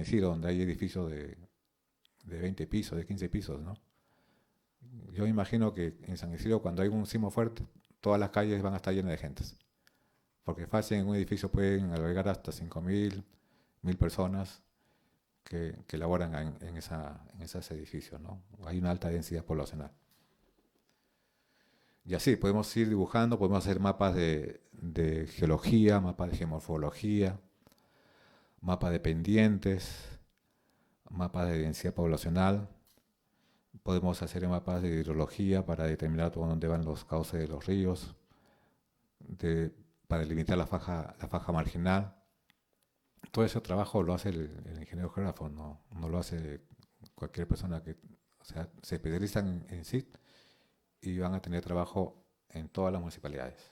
Isidro, donde hay edificios de 20 pisos, de 15 pisos, ¿no? Yo imagino que en San Isidro, cuando hay un sismo fuerte, todas las calles van a estar llenas de gentes. Porque fácil en un edificio pueden albergar hasta 5.000, 1.000 personas que laboran en esos edificios, ¿no? Hay una alta densidad poblacional. Y así, podemos ir dibujando, podemos hacer mapas de geología, mapas de geomorfología, mapas de pendientes, mapas de densidad poblacional. Podemos hacer mapas de hidrología para determinar por dónde van los cauces de los ríos, para delimitar la faja marginal. Todo ese trabajo lo hace el ingeniero geógrafo, no lo hace cualquier persona que, o sea, se especializan en sí y van a tener trabajo en todas las municipalidades.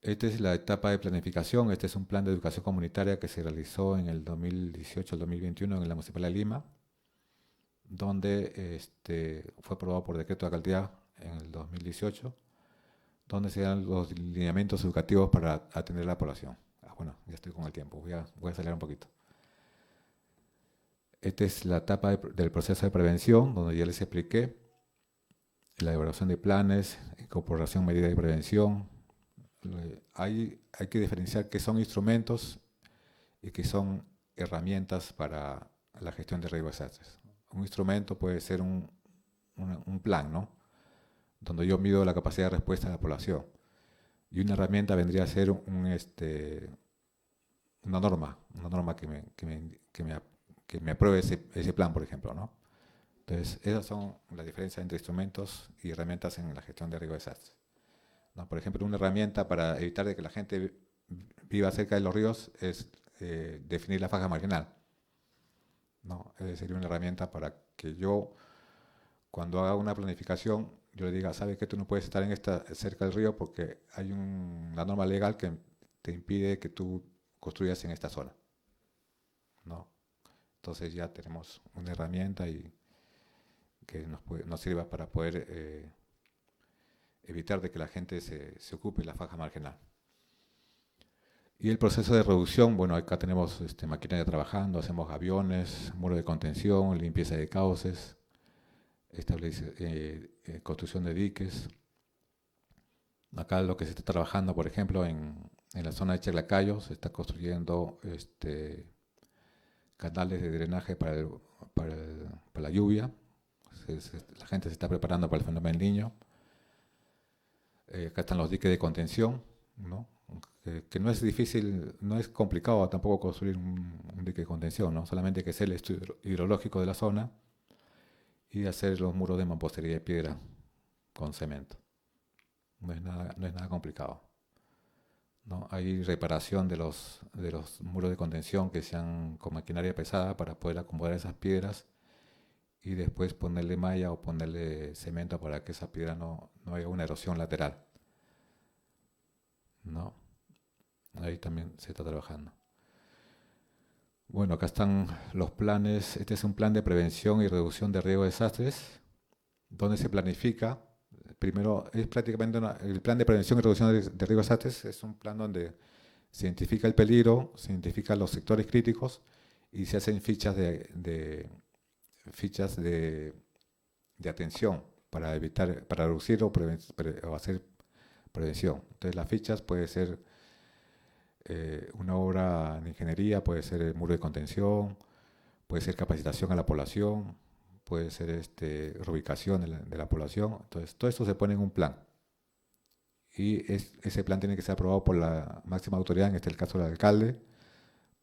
Esta es la etapa de planificación. Este es un plan de educación comunitaria que se realizó en el 2018 al 2021 en la Municipalidad de Lima, donde fue aprobado por decreto de alcaldía en el 2018, donde se dan los lineamientos educativos para atender a la población. Bueno, ya estoy con el tiempo, voy a acelerar un poquito. Esta es la etapa del proceso de prevención, donde ya les expliqué la elaboración de planes, incorporación de medidas de prevención. Hay que diferenciar qué son instrumentos y qué son herramientas para la gestión de riesgos desastres. Un instrumento puede ser un plan, ¿no? Donde yo mido la capacidad de respuesta de la población. Y una herramienta vendría a ser una norma que me apruebe ese plan, por ejemplo, ¿no? Entonces, esas son las diferencias entre instrumentos y herramientas en la gestión de riesgos de desastres, ¿no? Por ejemplo, una herramienta para evitar de que la gente viva cerca de los ríos es definir la faja marginal, ¿no? Sería una herramienta para que yo, cuando haga una planificación, yo le diga, sabes que tú no puedes estar cerca del río porque hay una norma legal que te impide que tú construyas en esta zona, ¿no? Entonces ya tenemos una herramienta que nos sirva para poder evitar de que la gente se ocupe la faja marginal. Y el proceso de reducción, bueno, acá tenemos maquinaria trabajando, hacemos aviones, muro de contención, limpieza de cauces, construcción de diques. Acá lo que se está trabajando, por ejemplo, en la zona de Chaclacayo, se está construyendo canales de drenaje para la lluvia. La gente se está preparando para el fenómeno del Niño. Acá están los diques de contención, ¿no? Que no es difícil, no es complicado tampoco construir un dique de contención, ¿no? Solamente hay que hacer el estudio hidrológico de la zona y hacer los muros de mampostería y piedra con cemento. No es nada complicado, ¿no? Hay reparación de los muros de contención que sean con maquinaria pesada para poder acomodar esas piedras y después ponerle malla o ponerle cemento para que esa piedra no haya una erosión lateral, ¿no? Ahí también se está trabajando. Bueno, acá están los planes. Este es un plan de prevención y reducción de riesgo de desastres, donde se planifica. Primero, es prácticamente el plan de prevención y reducción de riesgo de desastres es un plan donde se identifica el peligro, se identifican los sectores críticos y se hacen fichas de atención para evitar, para reducir o hacer prevención. Entonces las fichas puede ser una obra de ingeniería, puede ser el muro de contención, puede ser capacitación a la población, puede ser reubicación de la población. Entonces todo esto se pone en un plan y ese plan tiene que ser aprobado por la máxima autoridad, en el caso del alcalde,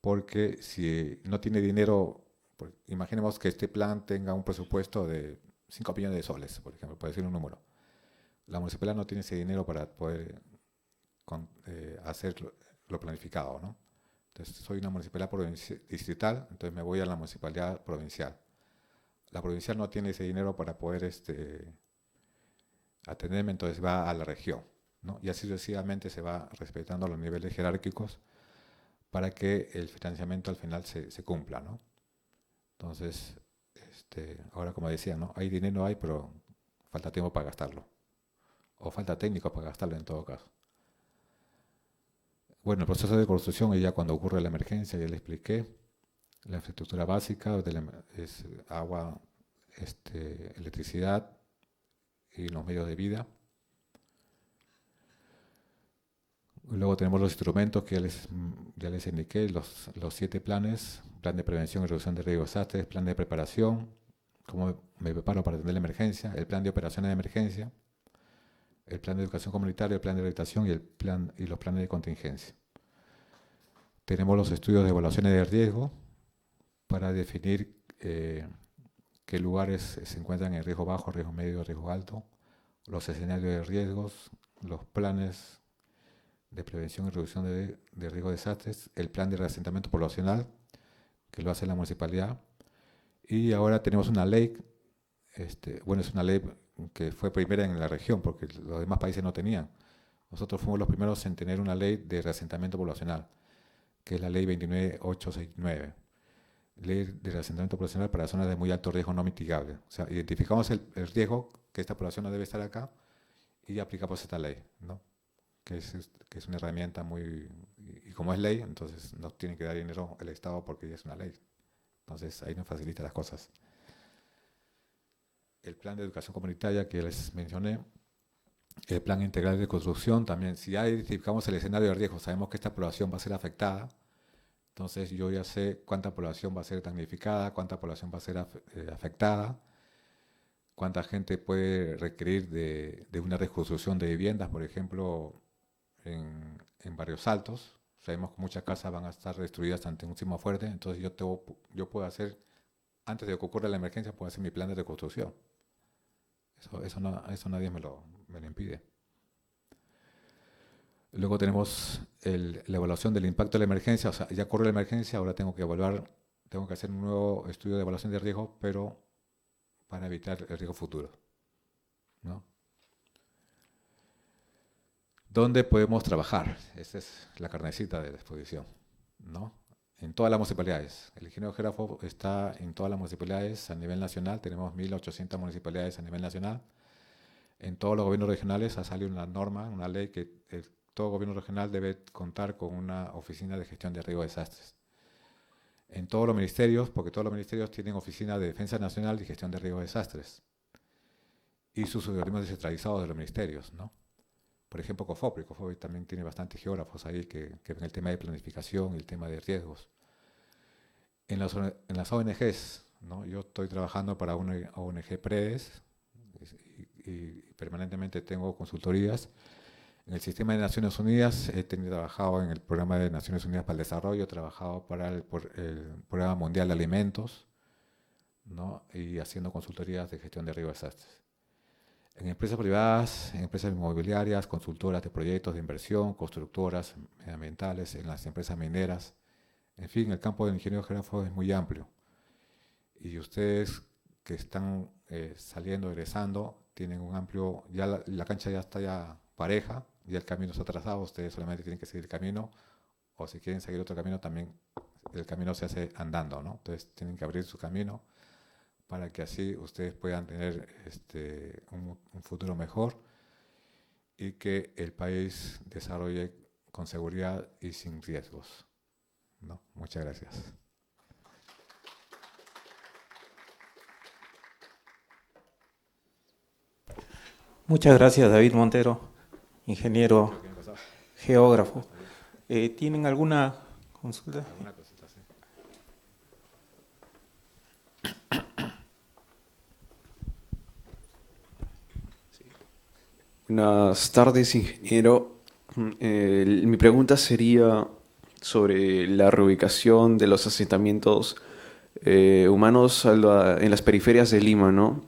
porque si no tiene dinero, pues, imaginemos que este plan tenga un presupuesto de 5 millones de soles, por ejemplo, por decir un número. La municipalidad no tiene ese dinero para poder hacer lo planificado, ¿no? Entonces, soy una municipalidad distrital, entonces me voy a la municipalidad provincial. La provincial no tiene ese dinero para poder atenderme, entonces va a la región, ¿no? Y así sucesivamente se va respetando los niveles jerárquicos para que el financiamiento al final se cumpla, ¿no? Entonces, ahora como decía, ¿no? Hay dinero, pero falta tiempo para gastarlo. O falta técnicos para gastarlo en todo caso. Bueno, el proceso de construcción es ya cuando ocurre la emergencia, ya le expliqué. La infraestructura básica es agua, electricidad y los medios de vida. Luego tenemos los instrumentos que ya les indiqué, los 7 planes: plan de prevención y reducción de riesgo de desastres, plan de preparación, cómo me preparo para atender la emergencia, el plan de operaciones de emergencia, el plan de educación comunitaria, el plan de rehabilitación y los planes de contingencia. Tenemos los estudios de evaluaciones de riesgo para definir qué lugares se encuentran en riesgo bajo, riesgo medio, riesgo alto, los escenarios de riesgos, los planes de prevención y reducción de riesgo de desastres, el plan de reasentamiento poblacional, que lo hace la municipalidad, y ahora tenemos una ley, bueno, es una ley que fue primera en la región, porque los demás países no tenían. Nosotros fuimos los primeros en tener una ley de reasentamiento poblacional, que es la ley 29869, ley de reasentamiento poblacional para zonas de muy alto riesgo no mitigable. O sea, identificamos el riesgo que esta población no debe estar acá y aplicamos esta ley, ¿no? Que es una herramienta muy... Y como es ley, entonces no tiene que dar dinero el Estado porque ya es una ley. Entonces ahí nos facilita las cosas. El plan de educación comunitaria que les mencioné, el plan integral de construcción también. Si ya identificamos el escenario de riesgo, sabemos que esta población va a ser afectada, entonces yo ya sé cuánta población va a ser damnificada, cuánta población va a ser afectada, cuánta gente puede requerir de una reconstrucción de viviendas, por ejemplo, en barrios altos. Sabemos que muchas casas van a estar destruidas ante un sismo fuerte, entonces yo puedo hacer, antes de que ocurra la emergencia, puedo hacer mi plan de reconstrucción. Eso nadie me lo impide. Luego tenemos la evaluación del impacto de la emergencia. O sea, ya ocurre la emergencia, ahora tengo que hacer un nuevo estudio de evaluación de riesgo, pero para evitar el riesgo futuro, ¿no? ¿Dónde podemos trabajar? Esa es la carnecita de la exposición, ¿no? En todas las municipalidades. El ingeniero geógrafo está en todas las municipalidades a nivel nacional. Tenemos 1.800 municipalidades a nivel nacional. En todos los gobiernos regionales ha salido una norma, una ley que todo gobierno regional debe contar con una oficina de gestión de riesgo de desastres. En todos los ministerios, porque todos los ministerios tienen oficina de defensa nacional y gestión de riesgo de desastres. Y sus organismos descentralizados de los ministerios, ¿no? Por ejemplo, COFOPRI también tiene bastantes geógrafos ahí que ven el tema de planificación y el tema de riesgos. En las ONGs, ¿no? Yo estoy trabajando para una ONG PREDES y permanentemente tengo consultorías. En el sistema de Naciones Unidas he trabajado en el programa de Naciones Unidas para el Desarrollo, he trabajado para el Programa Mundial de Alimentos, ¿no? Y haciendo consultorías de gestión de riesgo de desastres. En empresas privadas, en empresas inmobiliarias, consultoras de proyectos de inversión, constructoras medioambientales, en las empresas mineras. En fin, el campo del ingeniero geógrafo es muy amplio. Y ustedes que están saliendo, egresando, tienen un amplio... Ya la cancha ya está ya pareja, ya el camino está trazado, ustedes solamente tienen que seguir el camino, o si quieren seguir otro camino, también el camino se hace andando, ¿no? Entonces tienen que abrir su camino para que así ustedes puedan tener un futuro mejor y que el país desarrolle con seguridad y sin riesgos, ¿no? Muchas gracias. Muchas gracias, David Montero, ingeniero geógrafo. ¿Tienen alguna consulta? ¿Alguna cosita así? Buenas tardes, ingeniero. Mi pregunta sería sobre la reubicación de los asentamientos humanos en las periferias de Lima, ¿no?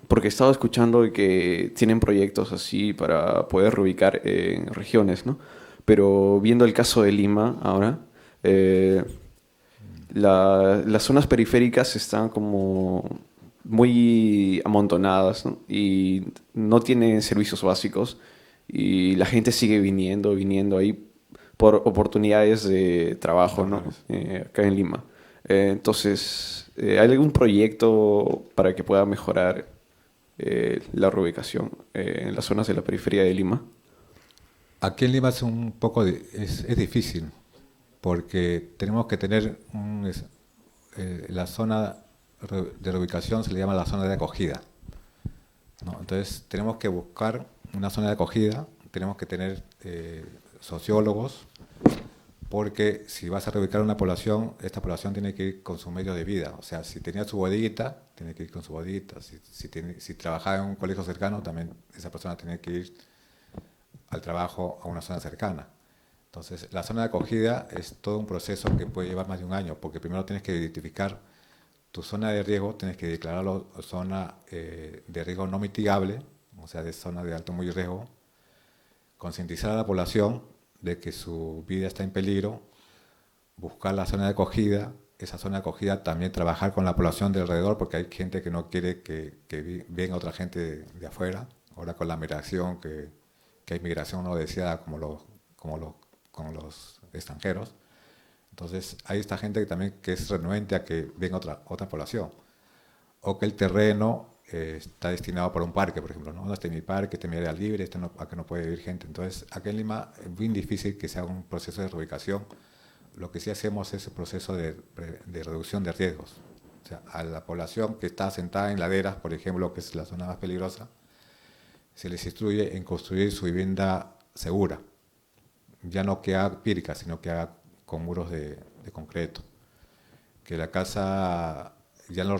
Porque he estado escuchando que tienen proyectos así para poder reubicar en regiones, ¿no? Pero viendo el caso de Lima ahora, las zonas periféricas están como muy amontonadas, ¿no? Y no tienen servicios básicos y la gente sigue viniendo ahí por oportunidades de trabajo, ¿no? Acá en Lima. Entonces, ¿hay algún proyecto para que pueda mejorar la reubicación en las zonas de la periferia de Lima? Aquí en Lima es un poco, es difícil, porque tenemos que tener la zona de reubicación se le llama la zona de acogida, ¿no? Entonces tenemos que buscar una zona de acogida, tenemos que tener sociólogos, porque si vas a reubicar una población, esta población tiene que ir con su medio de vida. O sea, si tenía su bodeguita, tiene que ir con su bodeguita. Si trabajaba en un colegio cercano, también esa persona tiene que ir al trabajo a una zona cercana. Entonces, la zona de acogida es todo un proceso que puede llevar más de un año, porque primero tienes que identificar tu zona de riesgo, tienes que declararlo zona de riesgo no mitigable, o sea, de zona de alto muy riesgo, concientizar a la población de que su vida está en peligro, buscar la zona de acogida, esa zona de acogida también trabajar con la población de alrededor, porque hay gente que no quiere que venga otra gente de afuera, ahora con la migración, que hay migración no deseada como los extranjeros. Entonces hay esta gente que también que es renuente a que venga otra población, o que el terreno está destinado para un parque, por ejemplo, ¿no? Este es mi parque, este es mi área libre, acá no puede vivir gente. Entonces, aquí en Lima es bien difícil que se haga un proceso de reubicación. Lo que sí hacemos es el proceso de reducción de riesgos. O sea, a la población que está asentada en laderas, por ejemplo, que es la zona más peligrosa, se les instruye en construir su vivienda segura. Ya no que haga pírrica, sino que haga con muros de concreto. Que la casa ya lo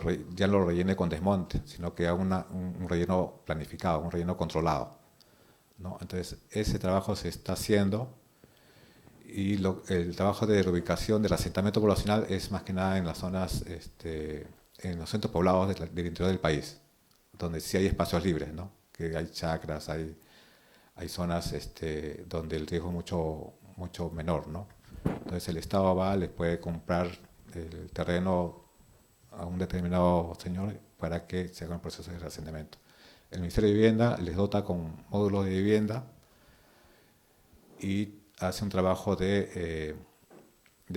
rellene con desmonte, sino que haga un relleno planificado, un relleno controlado, ¿no? Entonces, ese trabajo se está haciendo y el trabajo de reubicación del asentamiento poblacional es más que nada en las zonas, en los centros poblados del interior del país, donde sí hay espacios libres, ¿no? Que hay chacras, hay zonas donde el riesgo es mucho menor, ¿no? Entonces el Estado va, les puede comprar el terreno a un determinado señor para que se haga un proceso de reasentamiento. El Ministerio de Vivienda les dota con módulos de vivienda y hace un trabajo de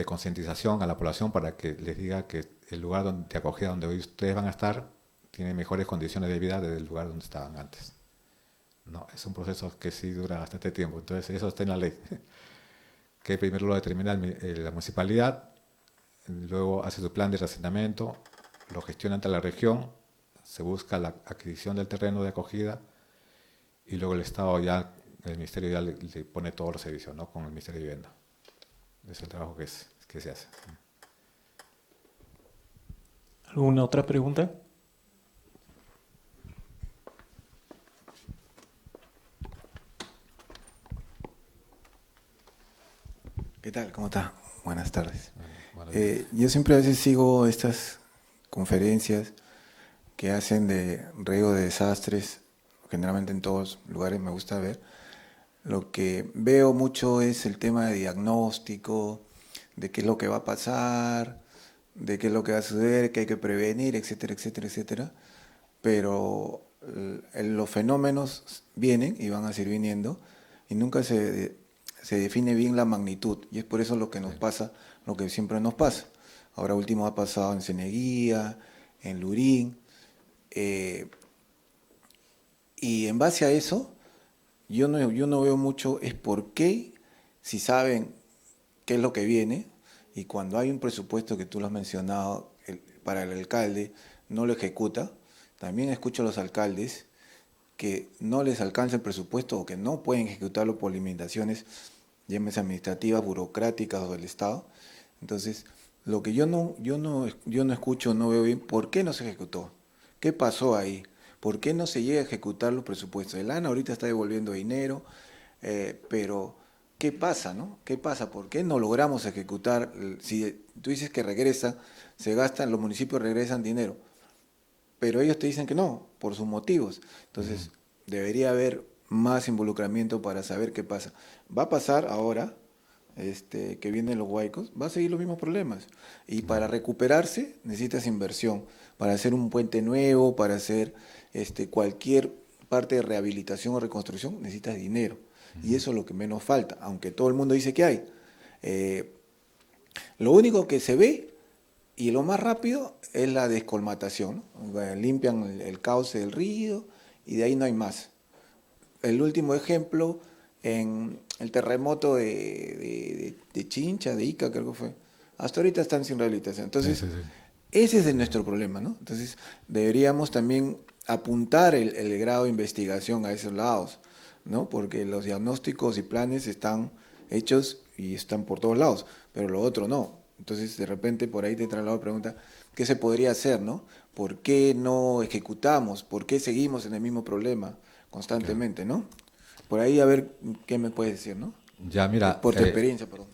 concientización a la población para que les diga que el lugar de acogida donde hoy ustedes van a estar tiene mejores condiciones de vida desde el lugar donde estaban antes. No, es un proceso que sí dura bastante tiempo, entonces eso está en la ley, que primero lo determina la municipalidad, luego hace su plan de reasentamiento, lo gestiona ante la región, se busca la adquisición del terreno de acogida y luego el Estado ya, el Ministerio ya le pone todos los servicios, ¿no? Con el Ministerio de Vivienda. Es el trabajo que se hace. ¿Alguna otra pregunta? ¿Qué tal? ¿Cómo está? Buenas tardes. Bueno, Yo siempre a veces sigo estas conferencias que hacen de riesgo de desastres, generalmente en todos lugares me gusta ver. Lo que veo mucho es el tema de diagnóstico, de qué es lo que va a pasar, de qué es lo que va a suceder, qué hay que prevenir, etcétera, etcétera, etcétera. Pero los fenómenos vienen y van a seguir viniendo y nunca se define bien la magnitud. Y es por eso lo que nos pasa, lo que siempre nos pasa. Ahora último ha pasado en Ceneguía, en Lurín. Y en base a eso, yo no veo mucho es por qué, si saben qué es lo que viene, y cuando hay un presupuesto que tú lo has mencionado para el alcalde, no lo ejecuta. También escucho a los alcaldes que no les alcanza el presupuesto o que no pueden ejecutarlo por limitaciones, llámese administrativas, burocráticas del Estado. Entonces, lo que yo no escucho, no veo bien, ¿por qué no se ejecutó? ¿Qué pasó ahí? ¿Por qué no se llega a ejecutar los presupuestos? El ANA ahorita está devolviendo dinero, pero ¿qué pasa, no? ¿Qué pasa? ¿Por qué no logramos ejecutar? Si tú dices que regresa, se gastan, los municipios regresan dinero, pero ellos te dicen que no, por sus motivos. Entonces, debería haber más involucramiento para saber qué pasa. Va a pasar ahora, que vienen los huaicos, va a seguir los mismos problemas. Y para recuperarse necesitas inversión, para hacer un puente nuevo, para hacer cualquier parte de rehabilitación o reconstrucción, necesitas dinero. Y eso es lo que menos falta, aunque todo el mundo dice que hay. Lo único que se ve y lo más rápido es la descolmatación, ¿no? Limpian el cauce del río y de ahí no hay más. El último ejemplo, el terremoto de Chincha, de Ica, creo que fue. Hasta ahorita están sin rehabilitación. Entonces, Sí, sí, sí. ese es nuestro problema, ¿no? Entonces, deberíamos también apuntar el grado de investigación a esos lados, ¿no? Porque los diagnósticos y planes están hechos y están por todos lados, pero lo otro no. Entonces, de repente, por ahí te traslado la pregunta, ¿qué se podría hacer, no? ¿Por qué no ejecutamos? ¿Por qué seguimos en el mismo problema constantemente, no? Por ahí a ver qué me puedes decir, ¿no? Ya, mira, Por tu experiencia, perdón.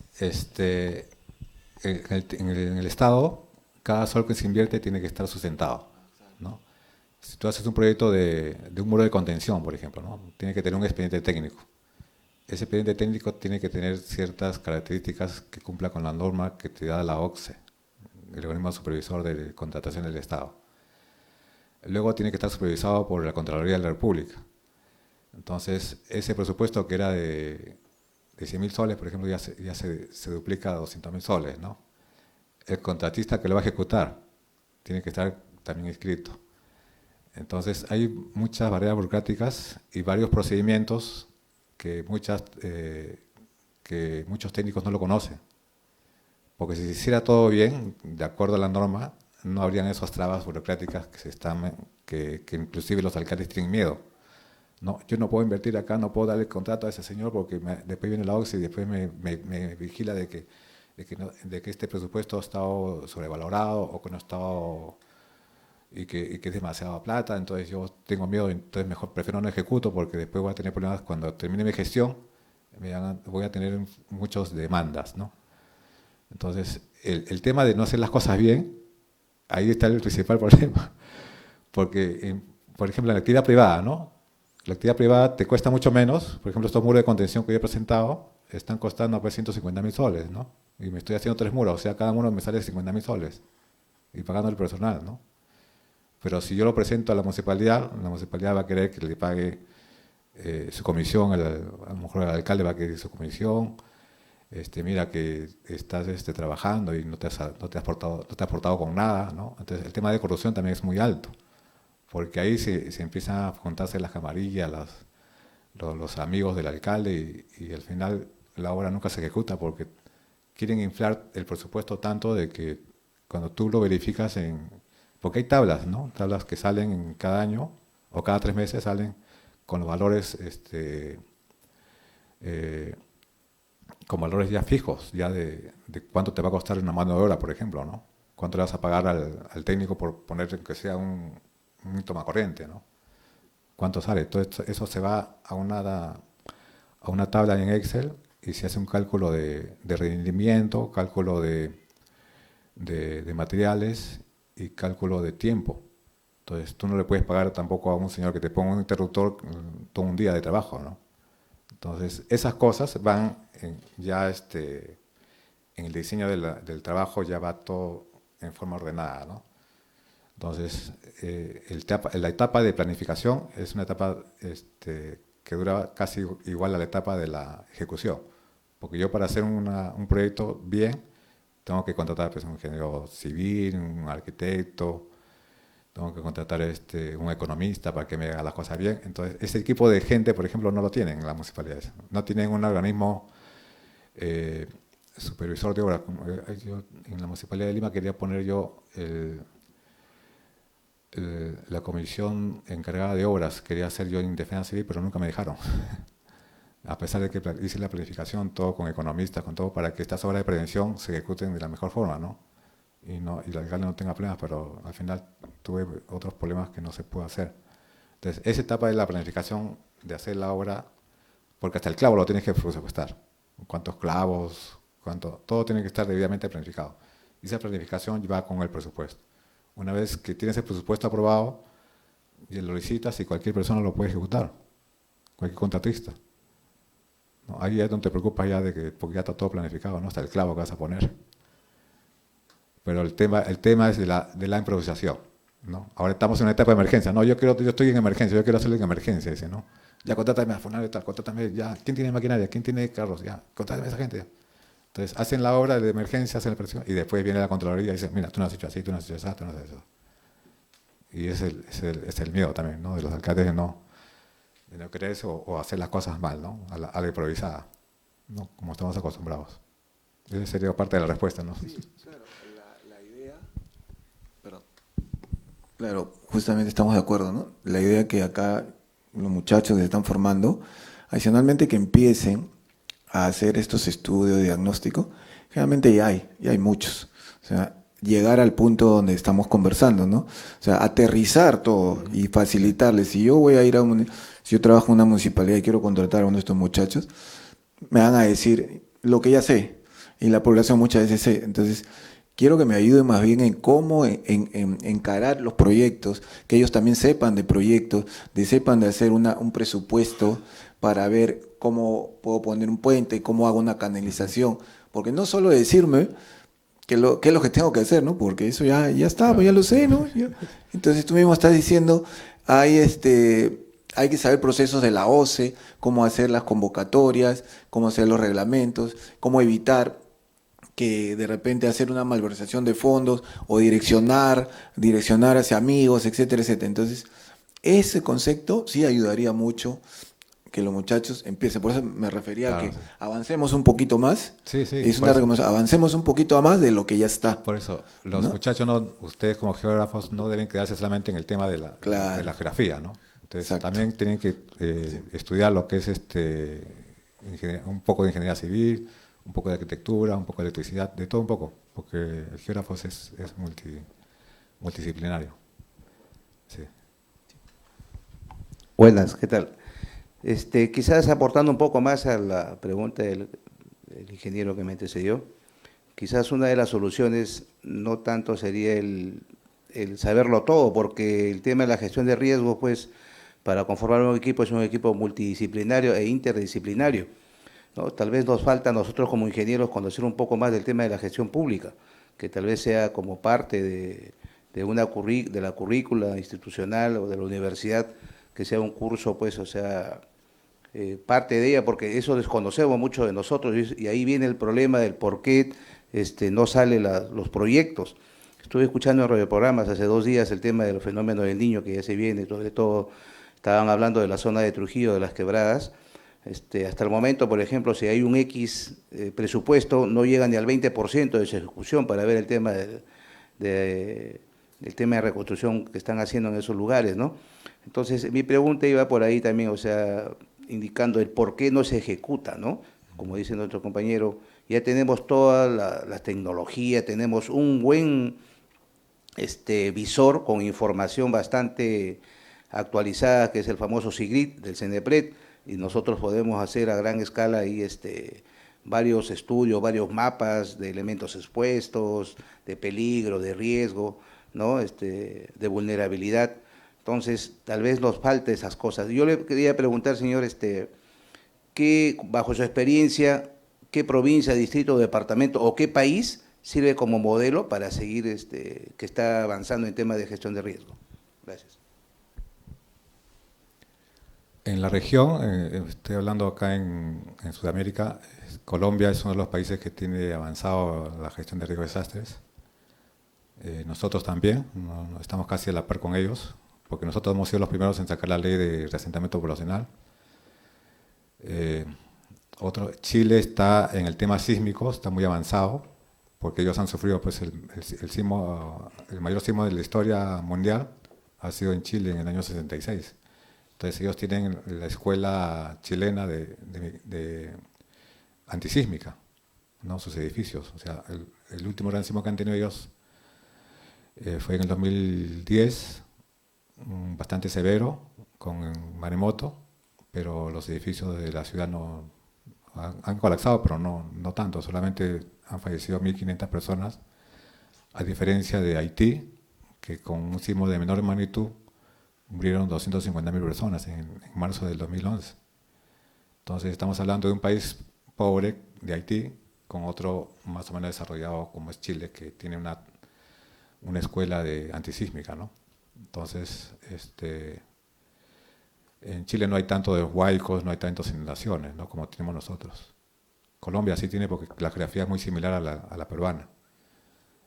En el Estado, cada sol que se invierte tiene que estar sustentado, ¿no? Si tú haces un proyecto de un muro de contención, por ejemplo, ¿no? Tiene que tener un expediente técnico. Ese expediente técnico tiene que tener ciertas características que cumpla con la norma que te da la OCSE, el organismo supervisor de contratación del Estado. Luego tiene que estar supervisado por la Contraloría de la República. Entonces, ese presupuesto que era de 100.000 soles, por ejemplo, ya se duplica a 200.000 soles, ¿no? El contratista que lo va a ejecutar tiene que estar también inscrito. Entonces, hay muchas barreras burocráticas y varios procedimientos que muchos técnicos no lo conocen. Porque si se hiciera todo bien, de acuerdo a la norma, no habrían esas trabas burocráticas que inclusive los alcaldes tienen miedo. No, yo no puedo invertir acá, no puedo darle el contrato a ese señor porque después viene la OCSE y después me vigila de que este presupuesto ha estado sobrevalorado o que no ha estado y que es demasiada plata, entonces yo tengo miedo, entonces mejor prefiero no ejecuto porque después voy a tener problemas cuando termine mi gestión, voy a tener muchas demandas, ¿no? Entonces, el tema de no hacer las cosas bien, ahí está el principal problema, porque, por ejemplo, en la actividad privada, ¿no? La actividad privada te cuesta mucho menos, por ejemplo, estos muros de contención que yo he presentado están costando pues 150.000 soles, ¿no? Y me estoy haciendo 3 muros, o sea, cada muro me sale 50.000 soles y pagando el personal, ¿no? Pero si yo lo presento a la municipalidad va a querer que le pague su comisión, a lo mejor el alcalde va a querer su comisión, mira que estás trabajando y no te has aportado con nada, ¿no? Entonces el tema de corrupción también es muy alto, porque ahí se empiezan a juntarse las camarillas, los amigos del alcalde y al final la obra nunca se ejecuta porque quieren inflar el presupuesto tanto de que cuando tú lo verificas porque hay tablas, ¿no? Tablas que salen en cada año o cada 3 meses salen con los valores, con valores ya fijos, ya de cuánto te va a costar una mano de obra, por ejemplo, ¿no? Cuánto le vas a pagar al técnico por poner que sea un tomacorriente, ¿no? Cuánto sale. Todo eso se va a una tabla en Excel y se hace un cálculo de rendimiento, cálculo de materiales y cálculo de tiempo. Entonces tú no le puedes pagar tampoco a un señor que te ponga un interruptor todo un día de trabajo, ¿no? Entonces esas cosas van ya en el diseño del trabajo ya va todo en forma ordenada, ¿no? Entonces la etapa de planificación es una etapa que dura casi igual a la etapa de la ejecución, porque yo para hacer un proyecto bien tengo que contratar pues, un ingeniero civil, un arquitecto, tengo que contratar un economista para que me haga las cosas bien. Entonces, ese equipo de gente, por ejemplo, no lo tienen en las municipalidades. No tienen un organismo supervisor de obras. Yo, en la Municipalidad de Lima quería poner yo la comisión encargada de obras, quería hacer yo en defensa civil, pero nunca me dejaron. A pesar de que hice la planificación, todo con economistas, con todo, para que estas obras de prevención se ejecuten de la mejor forma, ¿no? Y el alcalde no tenga problemas, pero al final tuve otros problemas que no se pudo hacer. Entonces, esa etapa de la planificación, de hacer la obra, porque hasta el clavo lo tienes que presupuestar. Cuántos clavos, todo tiene que estar debidamente planificado. Y esa planificación va con el presupuesto. Una vez que tienes el presupuesto aprobado, y lo licitas y cualquier persona lo puede ejecutar, cualquier contratista. ¿No? Ahí es donde te preocupas ya porque ya está todo planificado, ¿no? Hasta el clavo que vas a poner. Pero el tema es de la improvisación, ¿no? Ahora estamos en una etapa de emergencia. No, yo estoy en emergencia, yo quiero hacerlo en emergencia, dice, ¿no? Ya contrátame a fulano y tal, contrátame ya. ¿Quién tiene maquinaria? ¿Quién tiene carros? Ya, contrátame a esa gente. Entonces, hacen la obra de emergencia, hacen la presión, y después viene la Contraloría y dice, mira, tú no has hecho así, tú no has hecho eso, tú no has hecho eso. Y es el miedo también, ¿no? De los alcaldes de no creerse o hacer las cosas mal, ¿no? A la improvisada. ¿no? Como estamos acostumbrados. Esa sería parte de la respuesta, ¿no? Sí, claro, la idea, perdón. Claro, justamente estamos de acuerdo, ¿no? La idea que acá los muchachos que se están formando, adicionalmente que empiecen a hacer estos estudios de diagnóstico, generalmente ya hay muchos. O sea, llegar al punto donde estamos conversando, ¿no? O sea, aterrizar todo y facilitarles. Si yo voy a ir si yo trabajo en una municipalidad y quiero contratar a uno de estos muchachos, me van a decir lo que ya sé, y la población muchas veces sé. Entonces, quiero que me ayuden más bien en cómo encarar los proyectos, que ellos también sepan de proyectos, sepan de hacer un presupuesto para ver cómo puedo poner un puente, cómo hago una canalización. Porque no solo decirme qué es lo que tengo que hacer, ¿no? Porque eso ya está, pues ya lo sé, ¿no? Entonces tú mismo estás diciendo, hay que saber procesos de la OCE, cómo hacer las convocatorias, cómo hacer los reglamentos, cómo evitar que de repente hacer una malversación de fondos o direccionar hacia amigos, etcétera, etcétera. Entonces, ese concepto sí ayudaría mucho que los muchachos empiecen. Por eso me refería a Claro, que sí. avancemos un poquito más. Sí, sí, Es por una eso. recomendación, avancemos un poquito más de lo que ya está. Por eso, los ¿No? muchachos, no, ustedes como geógrafos no deben quedarse solamente en el tema de Claro. la geografía, ¿no? Entonces, Exacto. también tienen que estudiar lo que es un poco de ingeniería civil, un poco de arquitectura, un poco de electricidad, de todo un poco, porque el geógrafo es multidisciplinario. Sí. Buenas, ¿qué tal? Quizás aportando un poco más a la pregunta del ingeniero que me antecedió, quizás una de las soluciones no tanto sería el saberlo todo, porque el tema de la gestión de riesgos, pues, para conformar un equipo es un equipo multidisciplinario e interdisciplinario, ¿no? Tal vez nos falta a nosotros como ingenieros conocer un poco más del tema de la gestión pública, que tal vez sea como parte de la currícula institucional o de la universidad, que sea un curso, pues, o sea, parte de ella, porque eso desconocemos mucho de nosotros y ahí viene el problema del por qué no salen los proyectos. Estuve escuchando en radioprogramas hace 2 días el tema del fenómeno del Niño que ya se viene, sobre todo estaban hablando de la zona de Trujillo, de las quebradas. Hasta el momento, por ejemplo, si hay un X presupuesto, no llega ni al 20% de su ejecución para ver el tema del tema de reconstrucción que están haciendo en esos lugares, ¿no? Entonces, mi pregunta iba por ahí también, o sea, indicando el por qué no se ejecuta, ¿no? Como dice nuestro compañero, ya tenemos toda la tecnología, tenemos un buen visor con información bastante actualizada, que es el famoso SIGRID del CENEPRED, y nosotros podemos hacer a gran escala ahí varios estudios, varios mapas de elementos expuestos, de peligro, de riesgo, ¿no? De vulnerabilidad. Entonces, tal vez nos falte esas cosas. Yo le quería preguntar, señor, ¿qué, bajo su experiencia, qué provincia, distrito, departamento o qué país sirve como modelo para seguir, que está avanzando en temas de gestión de riesgo? Gracias. En la región, estoy hablando acá en Sudamérica, Colombia es uno de los países que tiene avanzado la gestión de riesgo de desastres. Nosotros también, estamos casi a la par con ellos, porque nosotros hemos sido los primeros en sacar la ley de reasentamiento poblacional. Chile está en el tema sísmico, está muy avanzado, porque ellos han sufrido pues, el mayor sismo de la historia mundial, ha sido en Chile en el año 66. Entonces ellos tienen la escuela chilena de antisísmica, ¿no? Sus edificios. O sea, el último gran sismo que han tenido ellos fue en el 2010, bastante severo, con maremoto, pero los edificios de la ciudad no han colapsado, pero no tanto, solamente han fallecido 1.500 personas, a diferencia de Haití, que con un sismo de menor magnitud murieron 250.000 personas en marzo del 2011. Entonces estamos hablando de un país pobre, de Haití, con otro más o menos desarrollado como es Chile, que tiene una escuela de antisísmica, ¿no? Entonces, en Chile no hay tanto de huaicos, no hay tantas inundaciones, ¿no? Como tenemos nosotros. Colombia sí tiene porque la geografía es muy similar a la peruana.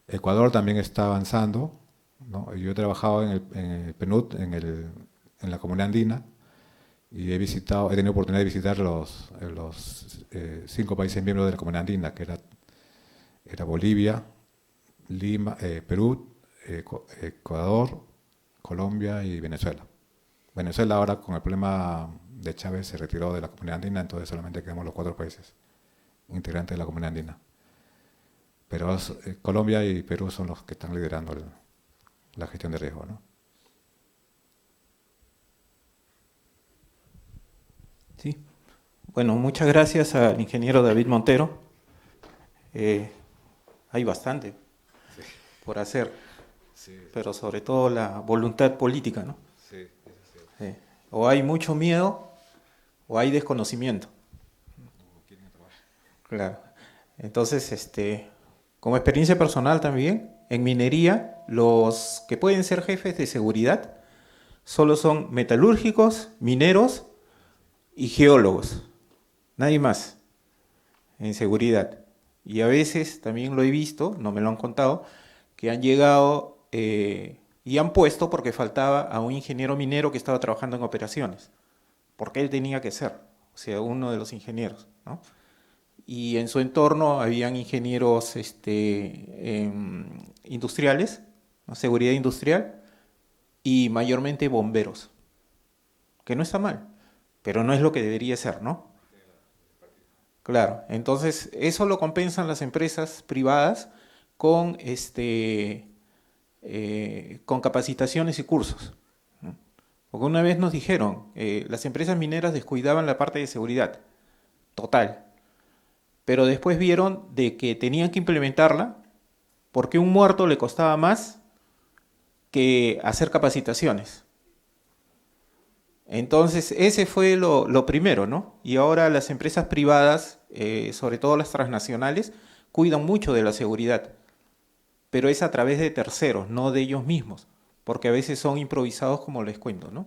Ecuador también está avanzando, ¿no? Yo he trabajado en el PNUD, en la comunidad andina, Y he tenido oportunidad de visitar los 5 países miembros de la Comunidad Andina, que era Bolivia, Lima, Perú, Ecuador, Colombia y Venezuela. Venezuela ahora, con el problema de Chávez, se retiró de la Comunidad Andina, entonces solamente quedamos los 4 países integrantes de la Comunidad Andina. Pero Colombia y Perú son los que están liderando la gestión de riesgo, ¿no? Sí. Bueno, muchas gracias al ingeniero David Montero. Hay bastante por hacer, pero sobre todo la voluntad política, ¿no? O hay mucho miedo o hay desconocimiento. Claro. Entonces, como experiencia personal también, en minería, los que pueden ser jefes de seguridad solo son metalúrgicos, mineros y geólogos. Nadie más en seguridad. Y a veces también lo he visto, no me lo han contado, que han llegado y han puesto porque faltaba a un ingeniero minero que estaba trabajando en operaciones, porque él tenía que ser, o sea, uno de los ingenieros, ¿no? Y en su entorno habían ingenieros industriales, ¿no? Seguridad industrial, y mayormente bomberos, que no está mal, pero no es lo que debería ser, ¿no? Claro, entonces eso lo compensan las empresas privadas con con capacitaciones y cursos. Porque una vez nos dijeron, las empresas mineras descuidaban la parte de seguridad, total. Pero después vieron de que tenían que implementarla porque un muerto le costaba más que hacer capacitaciones. Entonces, ese fue lo primero, ¿no? Y ahora las empresas privadas, sobre todo las transnacionales, cuidan mucho de la seguridad. Pero es a través de terceros, no de ellos mismos, porque a veces son improvisados, como les cuento, ¿no?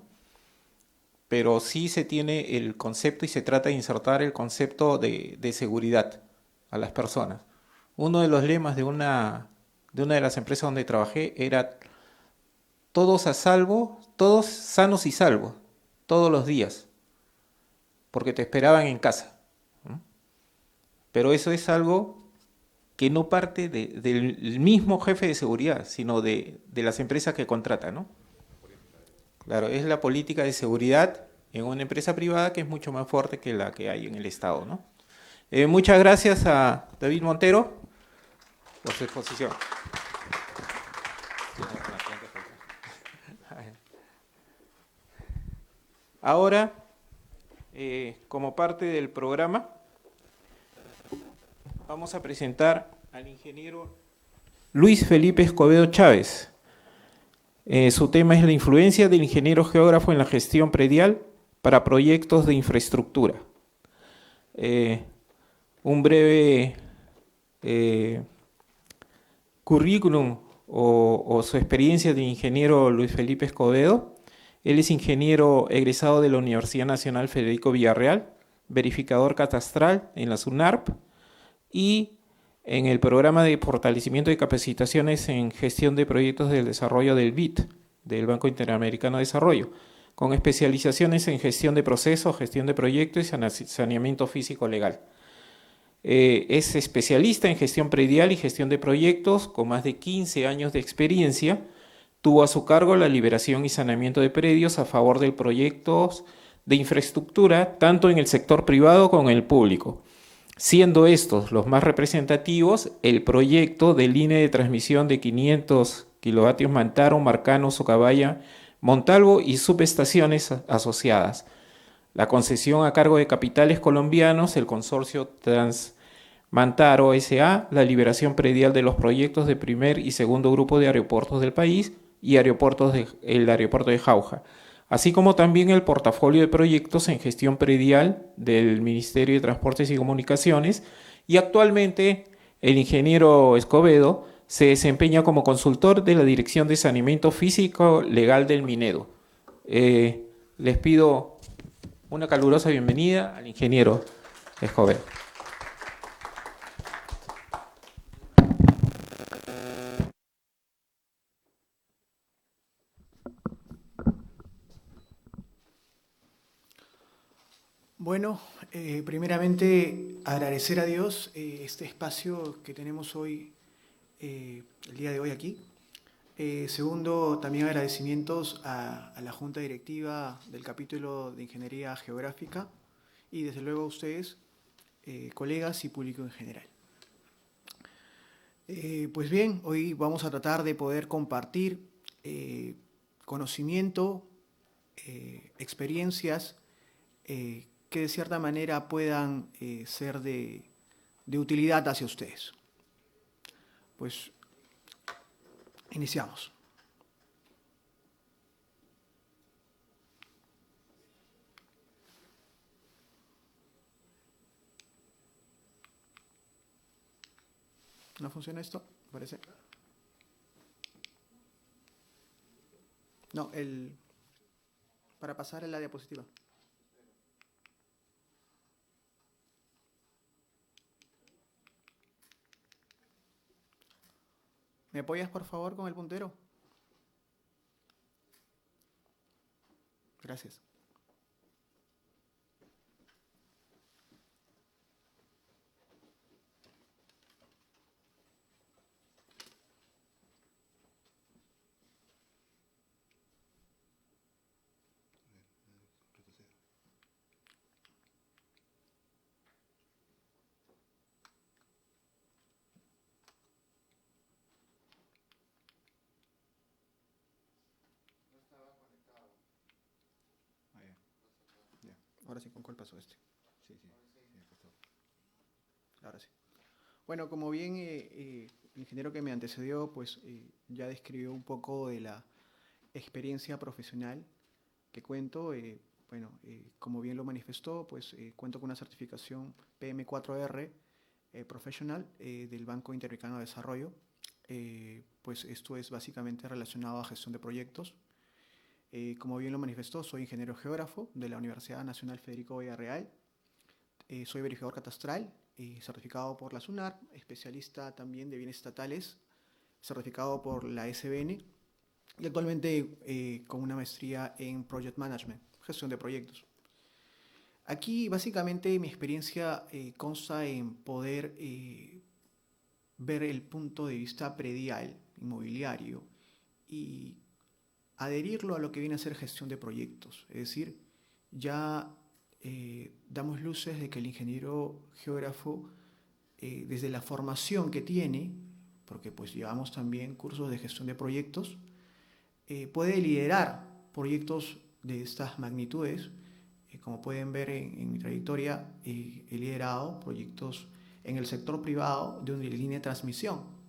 Pero sí se tiene el concepto y se trata de insertar el concepto de seguridad a las personas. Uno de los lemas de una de las empresas donde trabajé era todos a salvo, todos sanos y salvos, todos los días, porque te esperaban en casa. Pero eso es algo que no parte del mismo jefe de seguridad, sino de las empresas que contratan, ¿no? Claro, es la política de seguridad en una empresa privada que es mucho más fuerte que la que hay en el Estado, ¿no? Muchas gracias a David Montero por su exposición. Ahora, como parte del programa, vamos a presentar al ingeniero Luis Felipe Escobedo Chávez. Su tema es la influencia del ingeniero geógrafo en la gestión predial para proyectos de infraestructura. Un breve currículum o su experiencia de ingeniero Luis Felipe Escobedo. Él es ingeniero egresado de la Universidad Nacional Federico Villarreal, verificador catastral en la SUNARP y en el programa de fortalecimiento de capacitaciones en gestión de proyectos del desarrollo del BID, del Banco Interamericano de Desarrollo, con especializaciones en gestión de procesos, gestión de proyectos y saneamiento físico legal. Es especialista en gestión predial y gestión de proyectos, con más de 15 años de experiencia. Tuvo a su cargo la liberación y saneamiento de predios a favor de proyectos de infraestructura, tanto en el sector privado como en el público, siendo estos los más representativos el proyecto de línea de transmisión de 500 kilovatios Mantaro, Marcano, Socabaya, Montalvo y subestaciones asociadas. La concesión a cargo de Capitales Colombianos, el consorcio Transmantaro S.A., la liberación predial de los proyectos de primer y segundo grupo de aeropuertos del país y el aeropuerto de Jauja, así como también el portafolio de proyectos en gestión predial del Ministerio de Transportes y Comunicaciones, y actualmente el ingeniero Escobedo se desempeña como consultor de la Dirección de Saneamiento Físico Legal del Minedo. Les pido una calurosa bienvenida al ingeniero Escobedo. Bueno, primeramente agradecer a Dios este espacio que tenemos hoy, el día de hoy aquí. Segundo, también agradecimientos a la Junta Directiva del capítulo de Ingeniería Geográfica y desde luego a ustedes, colegas y público en general. Pues bien, hoy vamos a tratar de poder compartir conocimiento, experiencias que de cierta manera puedan ser de utilidad hacia ustedes. Pues iniciamos. ¿No funciona esto? Parece. No, para pasar a la diapositiva. ¿Me apoyas, por favor, con el puntero? Gracias. Ahora sí, ¿con cuál pasó este? Sí. Ahora sí. Bueno, como bien el ingeniero que me antecedió, pues ya describió un poco de la experiencia profesional que cuento. Como bien lo manifestó, pues cuento con una certificación PM4R Professional del Banco Interamericano de Desarrollo. Pues esto es básicamente relacionado a gestión de proyectos. Como bien lo manifestó, soy ingeniero geógrafo de la Universidad Nacional Federico Villarreal. Soy verificador catastral, certificado por la SUNAR, especialista también de bienes estatales, certificado por la SBN y actualmente con una maestría en Project Management, gestión de proyectos. Aquí básicamente mi experiencia consta en poder ver el punto de vista predial, inmobiliario, y adherirlo a lo que viene a ser gestión de proyectos. Es decir, ya damos luces de que el ingeniero geógrafo, desde la formación que tiene, porque pues llevamos también cursos de gestión de proyectos, puede liderar proyectos de estas magnitudes. Como pueden ver en mi trayectoria, he liderado proyectos en el sector privado de una línea de transmisión.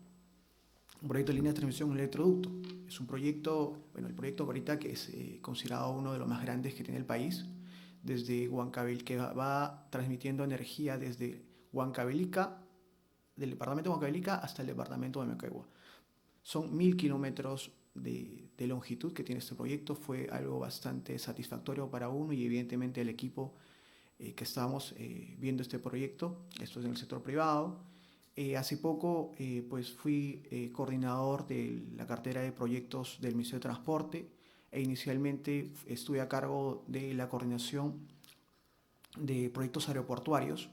Un proyecto de línea de transmisión, un electroducto. Es un proyecto, el proyecto ahorita que es considerado uno de los más grandes que tiene el país, desde Huancavelica, que va transmitiendo energía desde Huancavelica, del departamento de Huancavelica hasta el departamento de Moquegua. Son 1000 kilómetros de longitud que tiene este proyecto. Fue algo bastante satisfactorio para uno y evidentemente el equipo que estábamos viendo este proyecto. Esto es en el sector privado. Hace poco pues fui coordinador de la cartera de proyectos del Ministerio de Transporte e inicialmente estuve a cargo de la coordinación de proyectos aeroportuarios,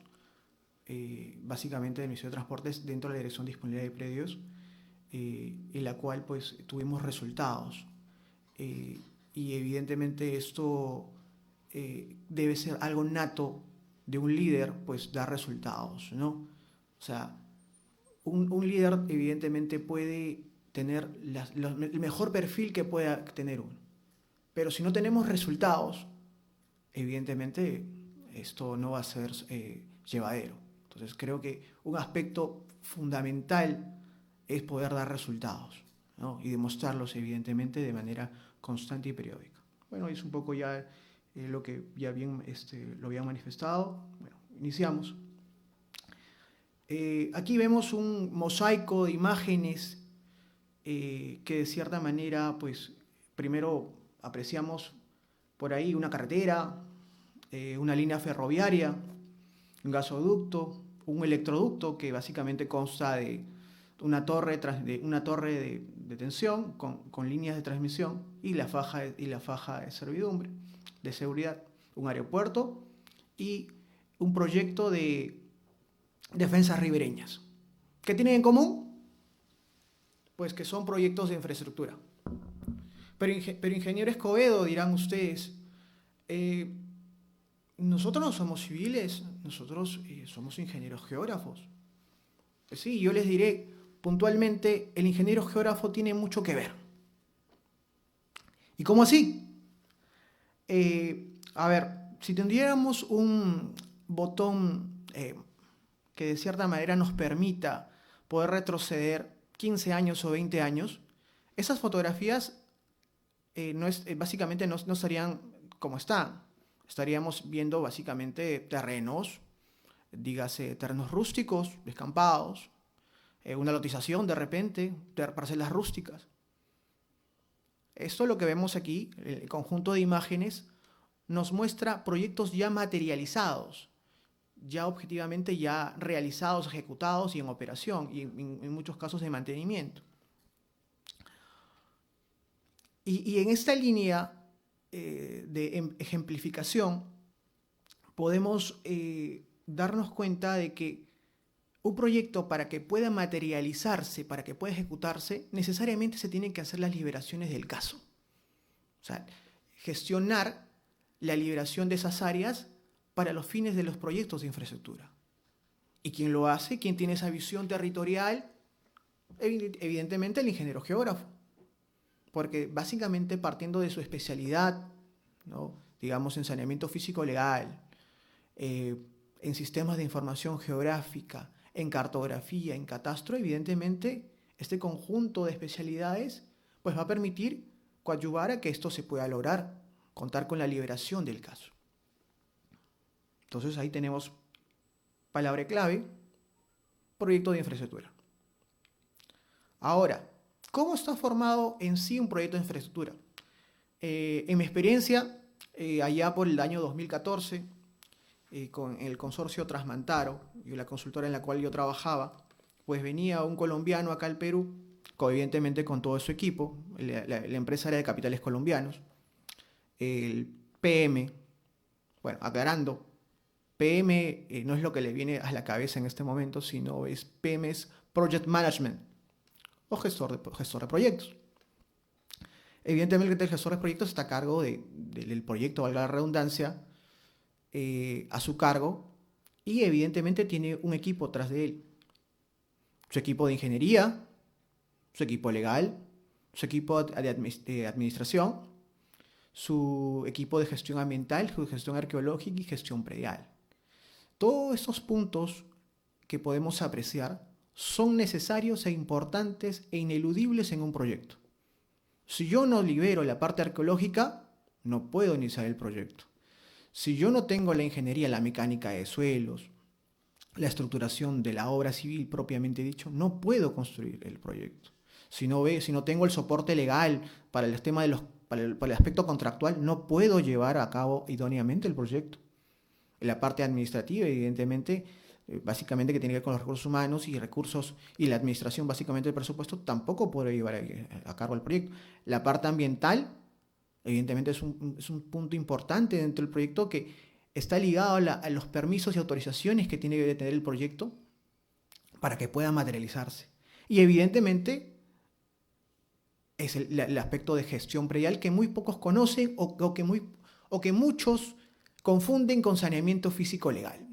básicamente del Ministerio de Transportes dentro de la Dirección de Disponibilidad de Predios, en la cual pues tuvimos resultados. Y evidentemente esto debe ser algo nato de un líder, pues dar resultados, ¿no? O sea, un líder evidentemente puede tener el mejor perfil que pueda tener uno. Pero si no tenemos resultados, evidentemente esto no va a ser llevadero. Entonces creo que un aspecto fundamental es poder dar resultados, ¿no? Y demostrarlos evidentemente de manera constante y periódica. Bueno, es un poco ya lo que ya bien lo habían manifestado. Bueno, iniciamos. Aquí vemos un mosaico de imágenes que de cierta manera, pues, primero apreciamos por ahí una carretera, una línea ferroviaria, un gasoducto, un electroducto que básicamente consta de una torre de tensión con líneas de transmisión y la faja de servidumbre, de seguridad, un aeropuerto y un proyecto de defensas ribereñas. ¿Qué tienen en común? Pues que son proyectos de infraestructura. Pero ingeniero Escobedo, dirán ustedes, nosotros no somos civiles, nosotros somos ingenieros geógrafos. Sí, yo les diré puntualmente, el ingeniero geógrafo tiene mucho que ver. ¿Y cómo así? A ver, si tendríamos un botón que de cierta manera nos permita poder retroceder 15 años o 20 años, esas fotografías básicamente no estarían como están. Estaríamos viendo básicamente terrenos, dígase terrenos rústicos, descampados, una lotización de repente, de parcelas rústicas. Esto es lo que vemos aquí, el conjunto de imágenes nos muestra proyectos ya materializados, ya objetivamente ya realizados, ejecutados y en operación, y en muchos casos de mantenimiento. Y en esta línea de ejemplificación podemos darnos cuenta de que un proyecto, para que pueda materializarse, para que pueda ejecutarse, necesariamente se tienen que hacer las liberaciones del caso. O sea, gestionar la liberación de esas áreas para los fines de los proyectos de infraestructura. ¿Y quién lo hace? ¿Quién tiene esa visión territorial? Evidentemente el ingeniero geógrafo. Porque básicamente partiendo de su especialidad, ¿no? Digamos en saneamiento físico legal, en sistemas de información geográfica, en cartografía, en catastro, evidentemente este conjunto de especialidades pues va a permitir coadyuvar a que esto se pueda lograr, contar con la liberación del caso. Entonces ahí tenemos palabra clave, proyecto de infraestructura. Ahora, ¿cómo está formado en sí un proyecto de infraestructura? En mi experiencia, allá por el año 2014, con el consorcio Transmantaro y la consultora en la cual yo trabajaba, pues venía un colombiano acá al Perú, evidentemente con todo su equipo, la empresa era de capitales colombianos, el PM, bueno, aclarando, PM no es lo que le viene a la cabeza en este momento, sino es PM es Project Management o gestor de proyectos. Evidentemente el gestor de proyectos está a cargo del proyecto, valga la redundancia, a su cargo, y evidentemente tiene un equipo tras de él. Su equipo de ingeniería, su equipo legal, su equipo de administración, su equipo de gestión ambiental, su gestión arqueológica y gestión predial. Todos estos puntos que podemos apreciar son necesarios e importantes e ineludibles en un proyecto. Si yo no libero la parte arqueológica, no puedo iniciar el proyecto. Si yo no tengo la ingeniería, la mecánica de suelos, la estructuración de la obra civil propiamente dicho, no puedo construir el proyecto. Si no tengo el soporte legal para el tema para el aspecto contractual, no puedo llevar a cabo idóneamente el proyecto. La parte administrativa, evidentemente, básicamente que tiene que ver con los recursos humanos y recursos, y la administración básicamente del presupuesto, tampoco puedo llevar a cabo el proyecto. La parte ambiental, evidentemente es un punto importante dentro del proyecto que está ligado a los permisos y autorizaciones que tiene que tener el proyecto para que pueda materializarse. Y evidentemente es el aspecto de gestión predial que muy pocos conocen o que muchos confunden con saneamiento físico legal.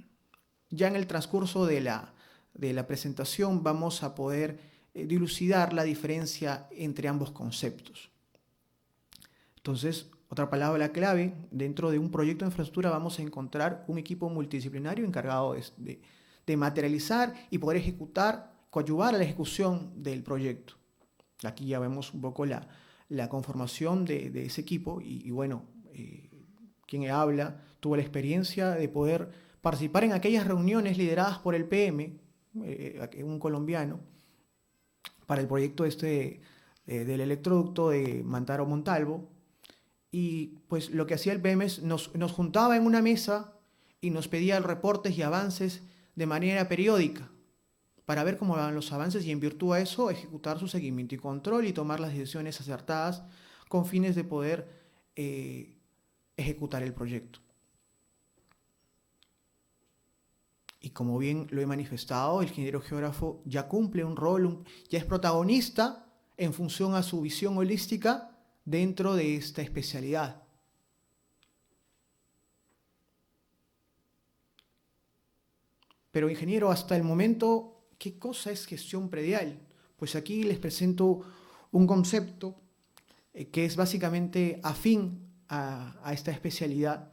Ya en el transcurso de la presentación vamos a poder dilucidar la diferencia entre ambos conceptos. Entonces, otra palabra clave, dentro de un proyecto de infraestructura vamos a encontrar un equipo multidisciplinario encargado de materializar y poder coadyuvar a la ejecución del proyecto. Aquí ya vemos un poco la conformación de ese equipo y bueno, quien habla tuvo la experiencia de poder participar en aquellas reuniones lideradas por el PM, un colombiano, para el proyecto del electroducto de Mantaro-Montalvo. Y pues lo que hacía el PM es nos juntaba en una mesa y nos pedía reportes y avances de manera periódica para ver cómo van los avances y en virtud a eso ejecutar su seguimiento y control y tomar las decisiones acertadas con fines de poder ejecutar el proyecto. Y como bien lo he manifestado, el ingeniero geógrafo ya cumple un rol, ya es protagonista en función a su visión holística dentro de esta especialidad. Pero ingeniero, hasta el momento, ¿qué cosa es gestión predial? Pues aquí les presento un concepto que es básicamente afín a esta especialidad.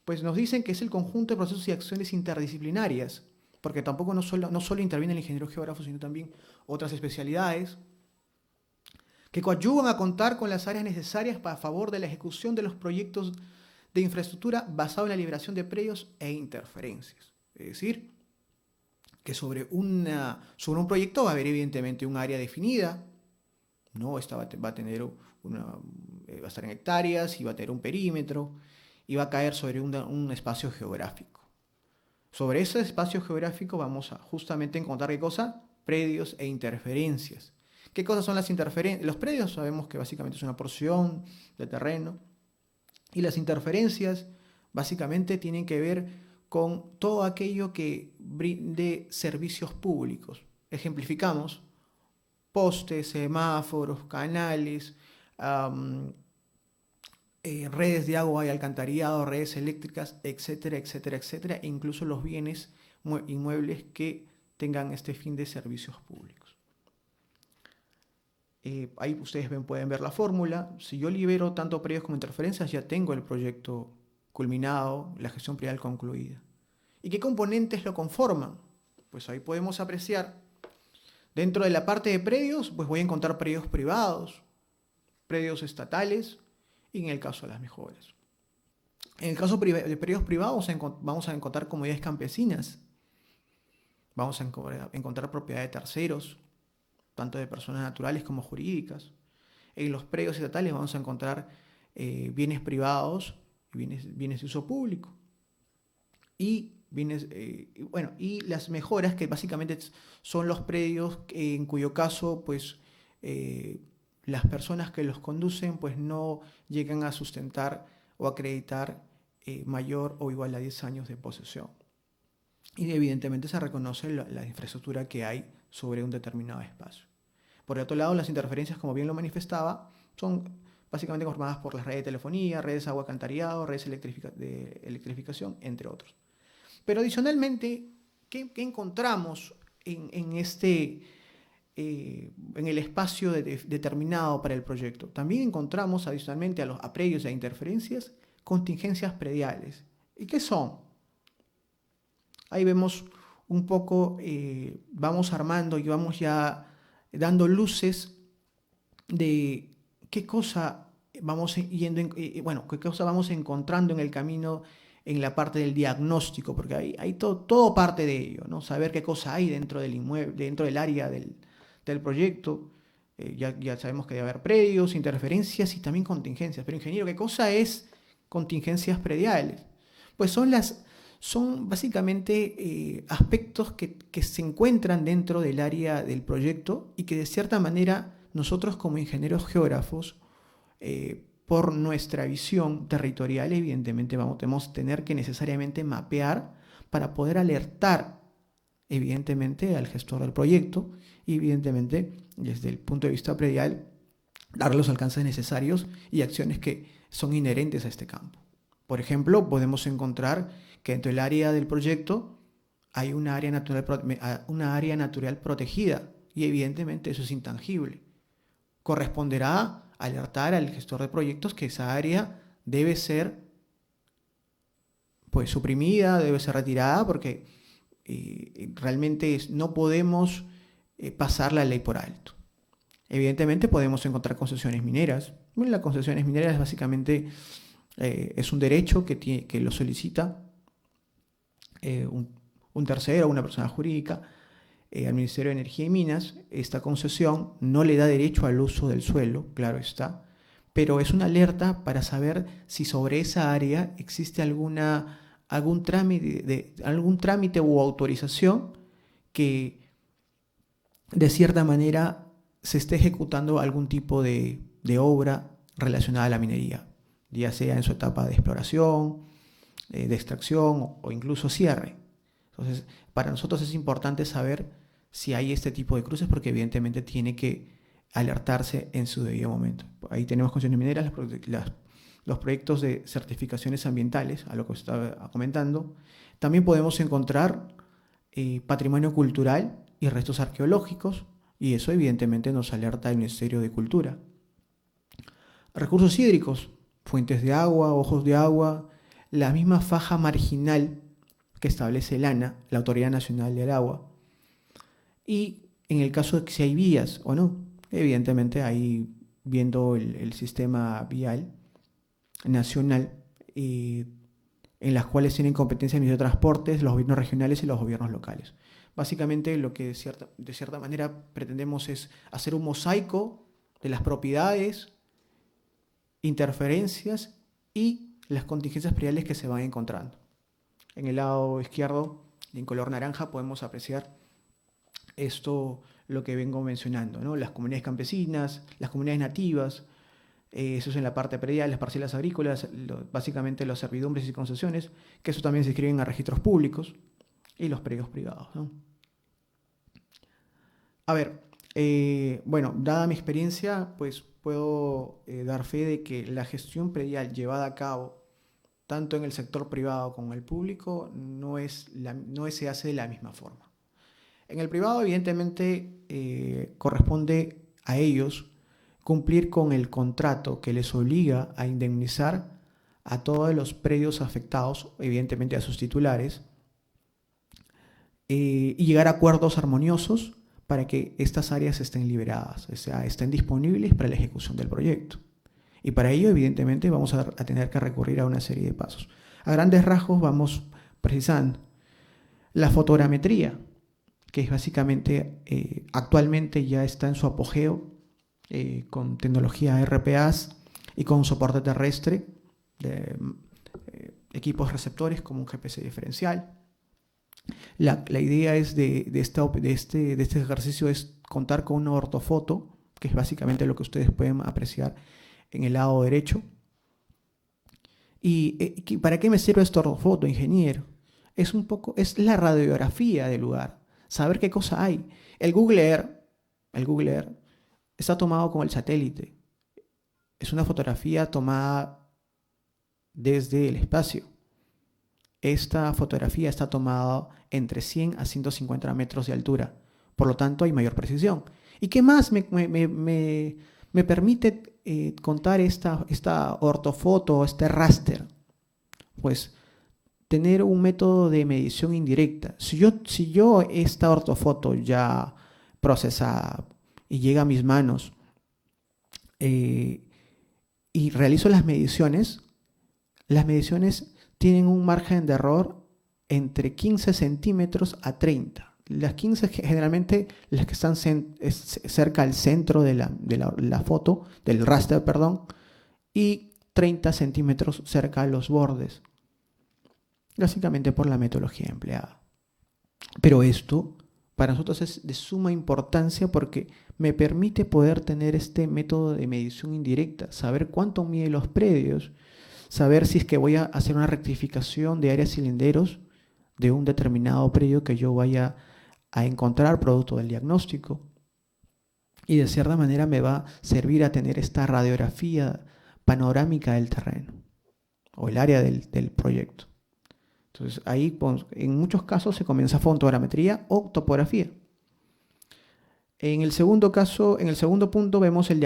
Pues nos dicen que es el conjunto de procesos y acciones interdisciplinarias, porque tampoco no solo interviene el ingeniero geógrafo, sino también otras especialidades, que coadyuvan a contar con las áreas necesarias a favor de la ejecución de los proyectos de infraestructura basado en la liberación de predios e interferencias. Es decir, que sobre un proyecto va a haber evidentemente un área definida, ¿no? Esta va a estar en hectáreas y va a tener un perímetro y va a caer sobre un espacio geográfico. Sobre ese espacio geográfico vamos a justamente encontrar, ¿qué cosa? Predios e interferencias. ¿Qué cosas son las interferencias? Los predios sabemos que básicamente es una porción de terreno y las interferencias básicamente tienen que ver con todo aquello que brinde servicios públicos. Ejemplificamos: postes, semáforos, canales, redes de agua y alcantarillado, redes eléctricas, etcétera, etcétera, etcétera, e incluso los bienes inmuebles que tengan este fin de servicios públicos. Ahí ustedes pueden ver la fórmula. Si yo libero tanto predios como interferencias, ya tengo el proyecto culminado, la gestión predial concluida. ¿Y qué componentes lo conforman? Pues ahí podemos apreciar. Dentro de la parte de predios, pues voy a encontrar predios privados, predios estatales y en el caso de las mejoras. En el caso de predios privados vamos a encontrar comunidades campesinas, vamos a encontrar propiedad de terceros, tanto de personas naturales como jurídicas. En los predios estatales vamos a encontrar bienes privados y bienes de uso público. Y y las mejoras, que básicamente son los predios en cuyo caso pues las personas que los conducen pues no llegan a sustentar o acreditar mayor o igual a 10 años de posesión. Y evidentemente se reconoce la infraestructura que hay sobre un determinado espacio. Por el otro lado, las interferencias, como bien lo manifestaba, son básicamente conformadas por las redes de telefonía, redes de agua alcantarillado, redes de electrificación, entre otros. Pero adicionalmente, ¿qué encontramos en el espacio determinado para el proyecto? También encontramos adicionalmente a predios e interferencias contingencias prediales. ¿Y qué son? Ahí vemos un poco, vamos armando y vamos ya dando luces de qué cosa vamos qué cosa vamos encontrando en el camino en la parte del diagnóstico, porque hay todo parte de ello, ¿no? Saber qué cosa hay dentro del inmueble, dentro del área del proyecto. Ya sabemos que debe haber predios, interferencias y también contingencias. Pero ingeniero, ¿qué cosa es contingencias prediales? Pues son básicamente aspectos que se encuentran dentro del área del proyecto y que de cierta manera nosotros como ingenieros geógrafos, por nuestra visión territorial, evidentemente vamos a tener que necesariamente mapear para poder alertar evidentemente al gestor del proyecto y evidentemente desde el punto de vista predial darle los alcances necesarios y acciones que son inherentes a este campo. Por ejemplo, podemos encontrar que dentro del área del proyecto hay una área natural protegida y evidentemente eso es intangible. Corresponderá alertar al gestor de proyectos que esa área debe ser pues suprimida, debe ser retirada porque realmente no podemos pasar la ley por alto. Evidentemente podemos encontrar concesiones mineras. Bueno, las concesiones mineras básicamente es un derecho que lo solicita un tercero, una persona jurídica, al Ministerio de Energía y Minas. Esta concesión no le da derecho al uso del suelo, claro está, pero es una alerta para saber si sobre esa área existe algún trámite u autorización que de cierta manera se esté ejecutando algún tipo de obra relacionada a la minería, ya sea en su etapa de exploración, de extracción o incluso cierre. Entonces, para nosotros es importante saber si hay este tipo de cruces porque evidentemente tiene que alertarse en su debido momento. Ahí tenemos concesiones mineras, los proyectos de certificaciones ambientales, a lo que estaba comentando. También podemos encontrar patrimonio cultural y restos arqueológicos, y eso evidentemente nos alerta el Ministerio de Cultura. Recursos hídricos, fuentes de agua, ojos de agua, la misma faja marginal que establece el ANA, la Autoridad Nacional del Agua. Y en el caso de que si hay vías o no, evidentemente ahí viendo el sistema vial nacional, en las cuales tienen competencia el Ministerio de Transportes, los gobiernos regionales y los gobiernos locales. Básicamente lo que de cierta manera pretendemos es hacer un mosaico de las propiedades, interferencias y las contingencias prediales que se van encontrando. En el lado izquierdo, en color naranja, podemos apreciar esto, lo que vengo mencionando, ¿no? Las comunidades campesinas, las comunidades nativas, eso es en la parte predial, las parcelas agrícolas, básicamente las servidumbres y concesiones, que eso también se inscriben a registros públicos, y los predios privados, ¿no? A ver, bueno, dada mi experiencia, pues puedo dar fe de que la gestión predial llevada a cabo tanto en el sector privado como en el público no se hace de la misma forma. En el privado, evidentemente, corresponde a ellos cumplir con el contrato que les obliga a indemnizar a todos los predios afectados, evidentemente a sus titulares, y llegar a acuerdos armoniosos para que estas áreas estén liberadas, o sea, estén disponibles para la ejecución del proyecto. Y para ello, evidentemente, vamos a tener que recurrir a una serie de pasos. A grandes rasgos vamos precisando la fotogrametría, que es básicamente, actualmente ya está en su apogeo, con tecnología RPAs y con soporte terrestre de equipos receptores como un GPS diferencial. La idea es de este ejercicio es contar con una ortofoto, que es básicamente lo que ustedes pueden apreciar en el lado derecho. ¿Y para qué me sirve esta ortofoto, ingeniero? Es la radiografía del lugar, saber qué cosa hay. El Google Earth está tomado con el satélite. Es una fotografía tomada desde el espacio. Esta fotografía está tomada entre 100 a 150 metros de altura. Por lo tanto, hay mayor precisión. ¿Y qué más me permite contar esta ortofoto, este raster? Pues tener un método de medición indirecta. Si yo esta ortofoto ya procesada y llega a mis manos y realizo las mediciones tienen un margen de error entre 15 centímetros a 30. Las 15 generalmente las que están cerca al centro de la foto, del raster, perdón, y 30 centímetros cerca a los bordes. Básicamente por la metodología empleada. Pero esto para nosotros es de suma importancia porque me permite poder tener este método de medición indirecta, saber cuánto mide los predios, saber si es que voy a hacer una rectificación de áreas cilinderos de un determinado predio que yo vaya a encontrar producto del diagnóstico. Y de cierta manera me va a servir a tener esta radiografía panorámica del terreno o el área del proyecto. Entonces ahí en muchos casos se comienza fotogrametría o topografía. En el segundo punto vemos el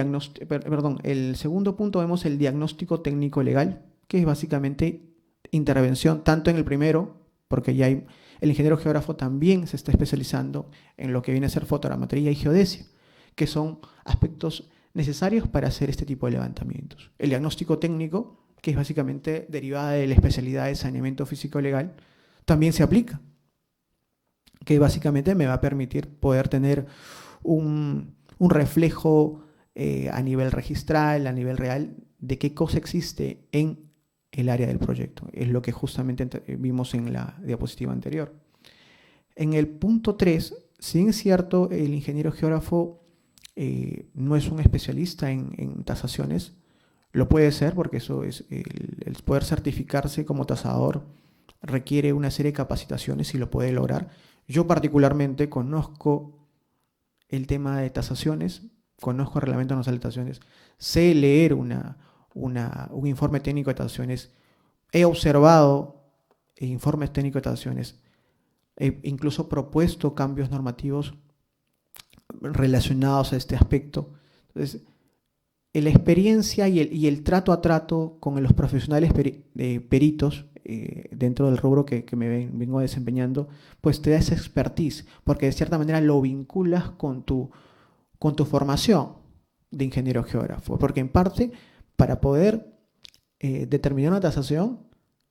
diagnóstico técnico legal, que es básicamente intervención tanto en el primero, porque ya el ingeniero geógrafo también se está especializando en lo que viene a ser fotogrametría y geodesia, que son aspectos necesarios para hacer este tipo de levantamientos. El diagnóstico técnico, que es básicamente derivada de la especialidad de saneamiento físico-legal, también se aplica, que básicamente me va a permitir poder tener un reflejo a nivel registral, a nivel real, de qué cosa existe en el área del proyecto. Es lo que justamente vimos en la diapositiva anterior. En el punto 3, si es cierto, el ingeniero geógrafo no es un especialista en tasaciones, lo puede ser porque eso es el poder certificarse como tasador requiere una serie de capacitaciones y lo puede lograr. Yo particularmente conozco el tema de tasaciones, conozco el reglamento nacional de tasaciones, sé leer un informe técnico de tasaciones, he observado informes técnicos de tasaciones, he incluso propuesto cambios normativos relacionados a este aspecto. Entonces, la experiencia y el trato a trato con los profesionales peritos dentro del rubro que me vengo desempeñando, pues te da esa expertise, porque de cierta manera lo vinculas con tu formación de ingeniero geógrafo, porque en parte, para poder determinar una tasación,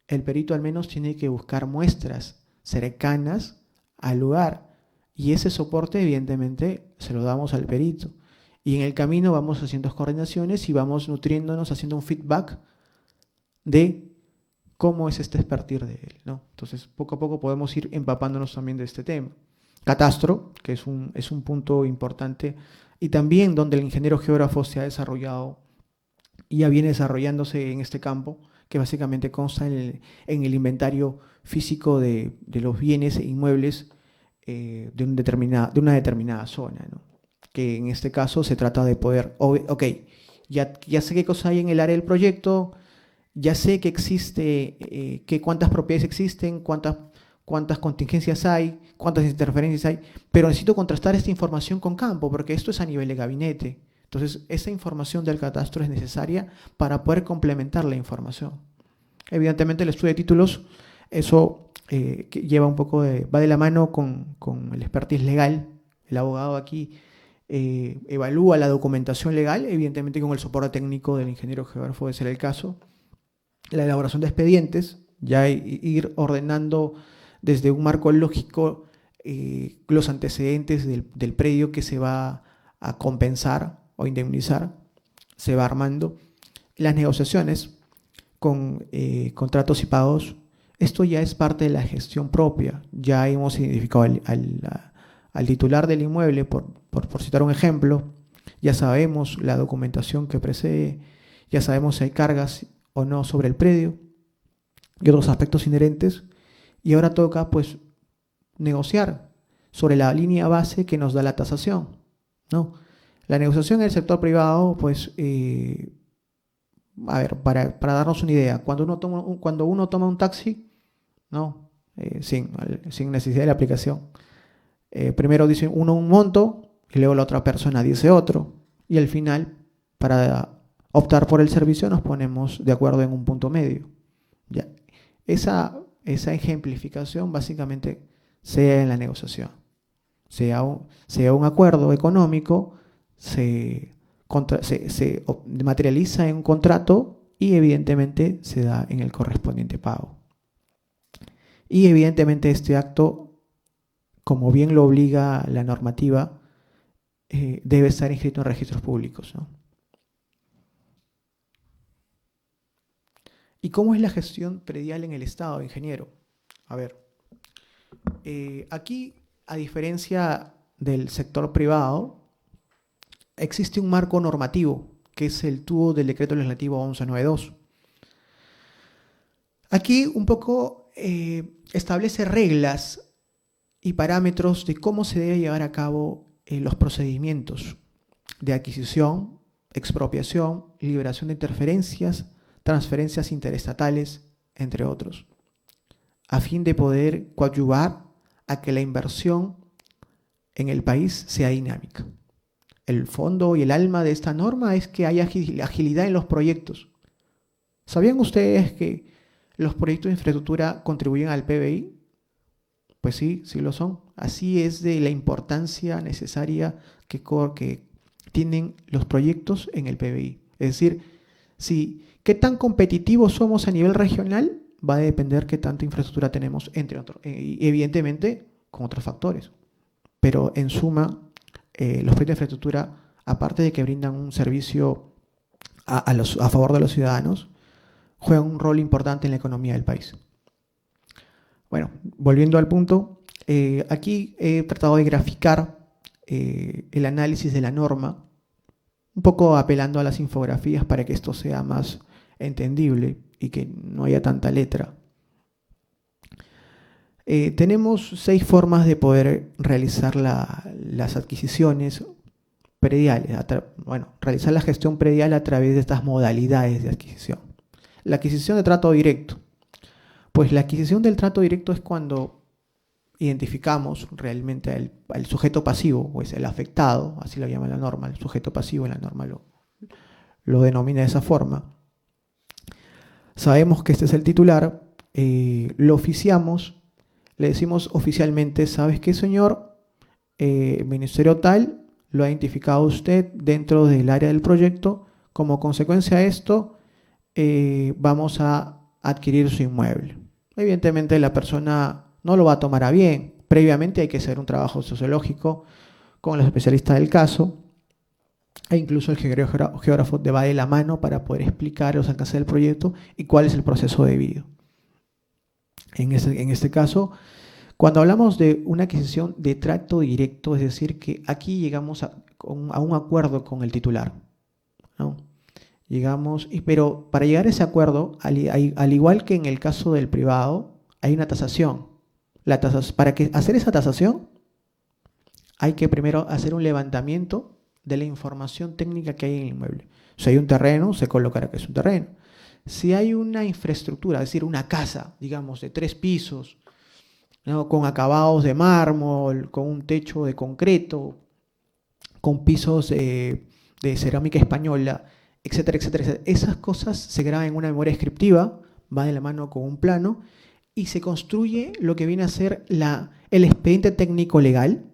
el perito al menos tiene que buscar muestras cercanas al lugar, y ese soporte evidentemente se lo damos al perito. Y en el camino vamos haciendo coordinaciones y vamos nutriéndonos, haciendo un feedback de cómo es este expertir de él, ¿no? Entonces, poco a poco podemos ir empapándonos también de este tema. Catastro, que es un punto importante, y también donde el ingeniero geógrafo se ha desarrollado y ya viene desarrollándose en este campo, que básicamente consta en el inventario físico de los bienes e inmuebles de una determinada zona, ¿no? Que en este caso se trata de poder, ok, ya sé qué cosa hay en el área del proyecto, ya sé que existe, cuántas propiedades existen, cuántas contingencias hay, cuántas interferencias hay, pero necesito contrastar esta información con campo, porque esto es a nivel de gabinete. Entonces, esa información del catastro es necesaria para poder complementar la información. Evidentemente, el estudio de títulos, eso que lleva un poco va de la mano con el expertise legal. El abogado aquí evalúa la documentación legal, evidentemente con el soporte técnico del ingeniero geógrafo, de ser el caso. La elaboración de expedientes, ya ir ordenando desde un marco lógico los antecedentes del predio que se va a compensar o indemnizar, se va armando. Las negociaciones con contratos y pagos, esto ya es parte de la gestión propia. Ya hemos identificado al titular del inmueble, por citar un ejemplo, ya sabemos la documentación que precede, ya sabemos si hay cargas o no sobre el predio y otros aspectos inherentes, y ahora toca pues negociar sobre la línea base que nos da la tasación, ¿no? La negociación en el sector privado, pues, a ver, para darnos una idea, cuando uno toma un taxi, ¿no? Sin necesidad de la aplicación, primero dice uno un monto y luego la otra persona dice otro, y al final, para optar por el servicio, nos ponemos de acuerdo en un punto medio. Ya. Esa ejemplificación básicamente sea en la negociación, sea un acuerdo económico, se materializa en un contrato y evidentemente se da en el correspondiente pago. Y evidentemente este acto, como bien lo obliga la normativa, debe estar inscrito en registros públicos, ¿no? ¿Y cómo es la gestión predial en el Estado, ingeniero? A ver, aquí, a diferencia del sector privado, existe un marco normativo, que es el tubo del decreto legislativo 1192. Aquí un poco establece reglas y parámetros de cómo se debe llevar a cabo los procedimientos de adquisición, expropiación, liberación de interferencias, transferencias interestatales, entre otros, a fin de poder coadyuvar a que la inversión en el país sea dinámica. El fondo y el alma de esta norma es que haya agilidad en los proyectos. ¿Sabían ustedes que los proyectos de infraestructura contribuyen al PBI? Pues sí, sí lo son. Así es de la importancia necesaria que tienen los proyectos en el PBI. Es decir, qué tan competitivos somos a nivel regional va a depender qué tanta infraestructura tenemos, entre otros, y evidentemente con otros factores. Pero en suma, los proyectos de infraestructura, aparte de que brindan un servicio a favor de los ciudadanos, juegan un rol importante en la economía del país. Bueno, volviendo al punto, aquí he tratado de graficar el análisis de la norma, un poco apelando a las infografías para que esto sea más entendible y que no haya tanta letra. Tenemos 6 formas de poder realizar las adquisiciones prediales. Realizar la gestión predial a través de estas modalidades de adquisición. La adquisición de trato directo. Pues la adquisición del trato directo es cuando identificamos realmente al sujeto pasivo, o es el afectado, así lo llama la norma, el sujeto pasivo, la norma lo denomina de esa forma. Sabemos que este es el titular, lo oficiamos, le decimos oficialmente, ¿sabes qué, señor? El ministerio tal lo ha identificado usted dentro del área del proyecto. Como consecuencia de esto, vamos a adquirir su inmueble. Evidentemente la persona no lo va a tomar a bien. Previamente hay que hacer un trabajo sociológico con los especialistas del caso, e incluso el geógrafo te va de la mano para poder explicar los alcances del proyecto y cuál es el proceso debido. En este caso, cuando hablamos de una adquisición de trato directo, es decir, que aquí llegamos a un acuerdo con el titular, ¿no? Pero para llegar a ese acuerdo, al igual que en el caso del privado, hay una tasación. Para hacer esa tasación, hay que primero hacer un levantamiento de la información técnica que hay en el inmueble. Si hay un terreno, se colocará que es un terreno. Si hay una infraestructura, es decir, una casa, digamos, de 3 pisos, ¿no?, con acabados de mármol, con un techo de concreto, con pisos de cerámica española, etcétera, etcétera, etcétera. Esas cosas se graban en una memoria descriptiva, va de la mano con un plano, y se construye lo que viene a ser el expediente técnico legal,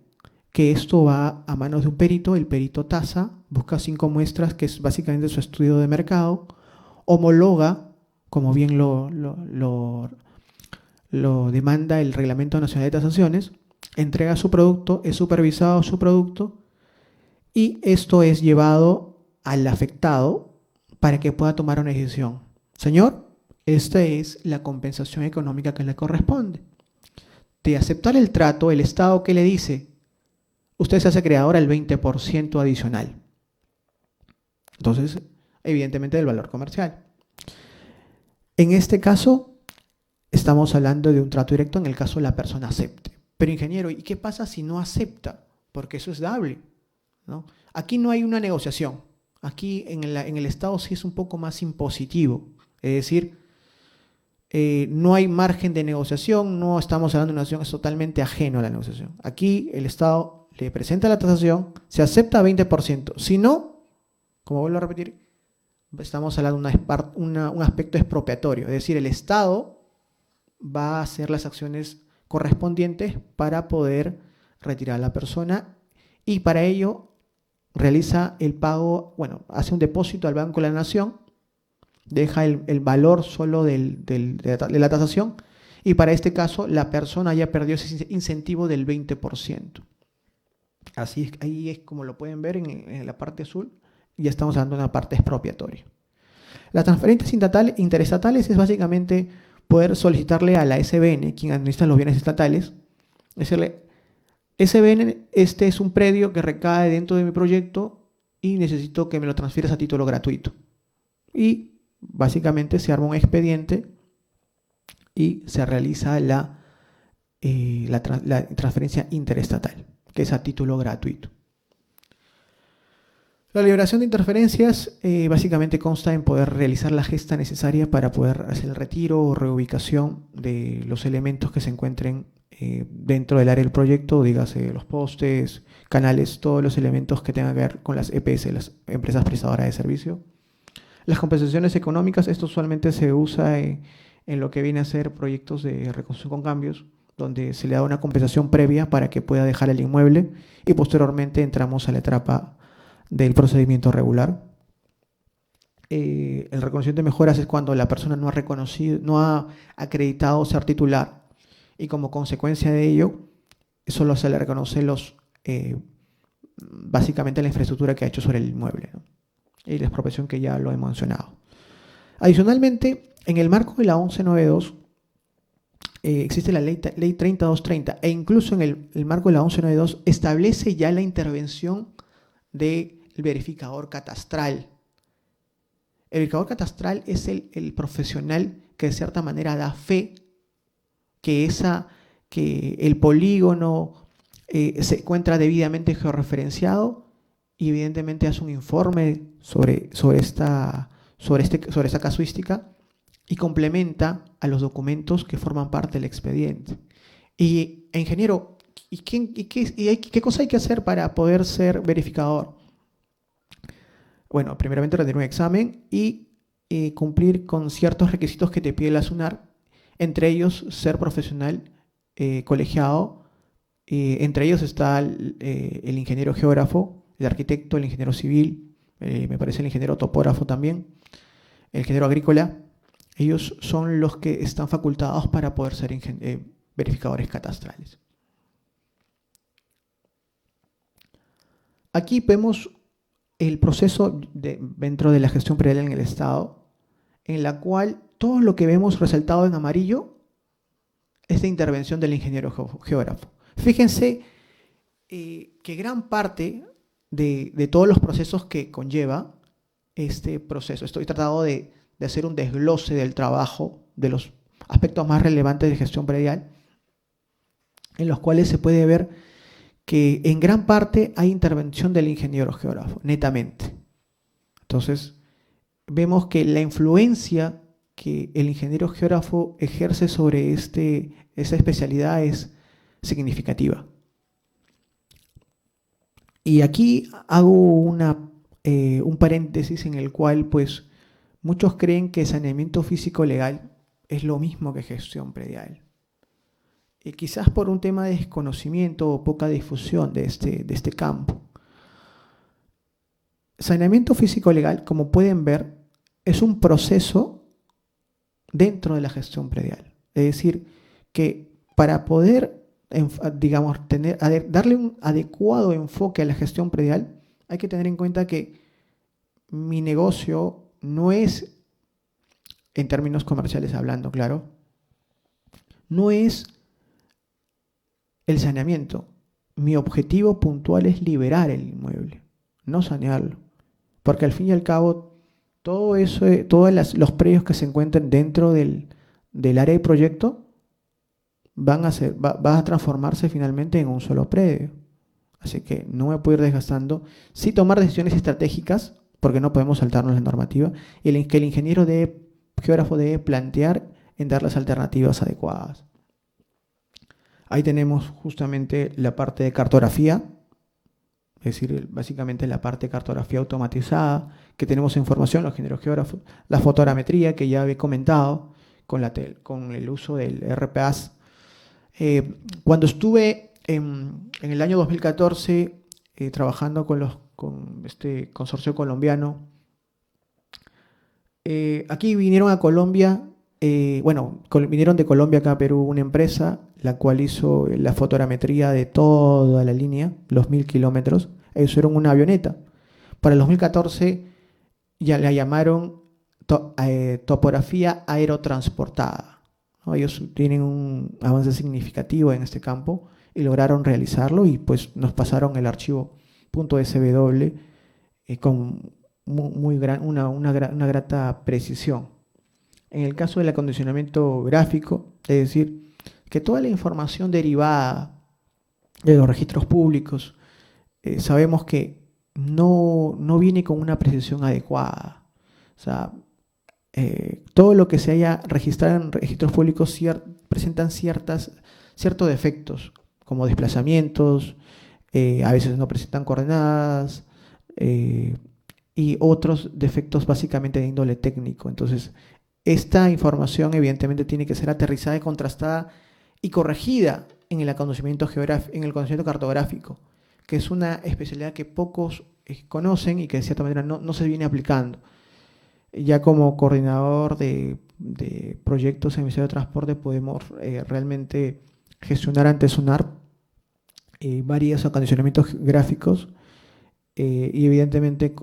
que esto va a manos de un perito. El perito tasa, busca 5 muestras, que es básicamente su estudio de mercado, homologa, como bien lo demanda el Reglamento Nacional de Tasaciones, entrega su producto, es supervisado su producto, y esto es llevado al afectado para que pueda tomar una decisión. Señor, esta es la compensación económica que le corresponde. De aceptar el trato, el Estado, ¿qué le dice? Usted se hace acreedor al 20% adicional. Entonces, evidentemente del valor comercial. En este caso, estamos hablando de un trato directo en el caso la persona acepte. Pero ingeniero, ¿y qué pasa si no acepta? Porque eso es dable, ¿no? Aquí no hay una negociación. Aquí en el Estado sí es un poco más impositivo. Es decir, no hay margen de negociación, no estamos hablando de una negociación, es totalmente ajeno a la negociación. Aquí el Estado le presenta la tasación, se acepta 20%. Si no, como vuelvo a repetir, estamos hablando de un aspecto expropiatorio. Es decir, el Estado va a hacer las acciones correspondientes para poder retirar a la persona, y para ello realiza el pago, hace un depósito al Banco de la Nación, deja el valor solo de la tasación, y para este caso la persona ya perdió ese incentivo del 20%. Así es, ahí es como lo pueden ver en la parte azul, ya estamos hablando de una parte expropiatoria. Las transferencias interestatales es básicamente poder solicitarle a la SBN, quien administra los bienes estatales, decirle: SBN, este es un predio que recae dentro de mi proyecto y necesito que me lo transfieras a título gratuito. Y básicamente se arma un expediente y se realiza la transferencia interestatal, que es a título gratuito. La liberación de interferencias básicamente consta en poder realizar la gesta necesaria para poder hacer el retiro o reubicación de los elementos que se encuentren dentro del área del proyecto, dígase los postes, canales, todos los elementos que tengan que ver con las EPS, las empresas prestadoras de servicio. Las compensaciones económicas, esto usualmente se usa en lo que viene a ser proyectos de reconstrucción con cambios, donde se le da una compensación previa para que pueda dejar el inmueble, y posteriormente entramos a la etapa del procedimiento regular. El reconocimiento de mejoras es cuando la persona no ha reconocido, no ha acreditado ser titular, y como consecuencia de ello, solo se le reconoce básicamente la infraestructura que ha hecho sobre el inmueble, ¿no?, y la expropiación que ya lo he mencionado. Adicionalmente, en el marco de la 1192, existe la ley 3230, e incluso en el marco de la 1192 establece ya la intervención del verificador catastral. El verificador catastral es el profesional que de cierta manera da fe que que el polígono se encuentra debidamente georreferenciado y evidentemente hace un informe sobre esta casuística y complementa a los documentos que forman parte del expediente. Y, ingeniero, ¿qué cosa hay que hacer para poder ser verificador? Bueno, primeramente rendir un examen y cumplir con ciertos requisitos que te pide la SUNAR, entre ellos ser profesional colegiado. Entre ellos está el ingeniero geógrafo, el arquitecto, el ingeniero civil, me parece el ingeniero topógrafo también, el ingeniero agrícola. Ellos son los que están facultados para poder ser verificadores catastrales. Aquí vemos el proceso dentro de la gestión predial en el Estado, en la cual todo lo que vemos resaltado en amarillo es de intervención del ingeniero geógrafo. Fíjense que gran parte de todos los procesos que conlleva este proceso, estoy tratando de hacer un desglose del trabajo, de los aspectos más relevantes de gestión predial, en los cuales se puede ver que en gran parte hay intervención del ingeniero geógrafo, netamente. Entonces, vemos que la influencia que el ingeniero geógrafo ejerce sobre esa especialidad es significativa. Y aquí hago un paréntesis en el cual pues muchos creen que saneamiento físico legal es lo mismo que gestión predial. Y quizás por un tema de desconocimiento o poca difusión de este campo. Saneamiento físico legal, como pueden ver, es un proceso dentro de la gestión predial. Es decir, que para poder, digamos, darle un adecuado enfoque a la gestión predial, hay que tener en cuenta que mi negocio no es, en términos comerciales hablando, claro, no es el saneamiento. Mi objetivo puntual es liberar el inmueble, no sanearlo. Porque al fin y al cabo, todo eso, todos los predios que se encuentren dentro del área de proyecto van a transformarse finalmente en un solo predio. Así que no me puedo ir desgastando. Sí tomar decisiones estratégicas, porque no podemos saltarnos la normativa, y que el ingeniero geógrafo debe plantear en dar las alternativas adecuadas. Ahí tenemos justamente la parte de cartografía, es decir, básicamente la parte de cartografía automatizada, que tenemos información, los ingenieros geógrafos, la fotogrametría, que ya he comentado, con el uso del RPAS. Cuando estuve en el año 2014 trabajando con este consorcio colombiano, aquí vinieron a Colombia, vinieron de Colombia acá a Perú una empresa, la cual hizo la fotogrametría de toda la línea, los 1000 kilómetros. Ellos hicieron una avioneta. Para el 2014 ya la llamaron topografía aerotransportada, ¿no? Ellos tienen un avance significativo en este campo y lograron realizarlo y pues nos pasaron el archivo .sw con una grata precisión. En el caso del acondicionamiento gráfico, es decir, que toda la información derivada de los registros públicos, sabemos que no viene con una precisión adecuada. O sea, todo lo que se haya registrado en registros públicos presentan ciertos defectos, como desplazamientos, a veces no presentan coordenadas, y otros defectos básicamente de índole técnico. Entonces, esta información evidentemente tiene que ser aterrizada y contrastada y corregida en el conocimiento cartográfico, que es una especialidad que pocos conocen y que de cierta manera no se viene aplicando. Ya como coordinador de proyectos en el Ministerio de Transporte podemos realmente gestionar ante SUNAR varios acondicionamientos gráficos y evidentemente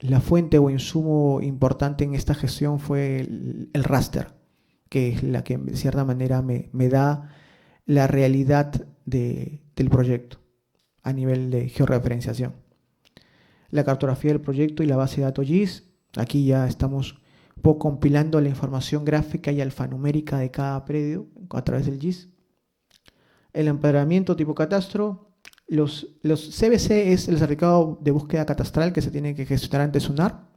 la fuente o insumo importante en esta gestión fue el raster, que es la que de cierta manera me da la realidad del proyecto a nivel de georreferenciación. La cartografía del proyecto y la base de datos GIS. Aquí ya estamos compilando la información gráfica y alfanumérica de cada predio a través del GIS. el empadronamiento tipo catastro. Los CBC es el certificado de búsqueda catastral que se tiene que gestionar ante SUNAR.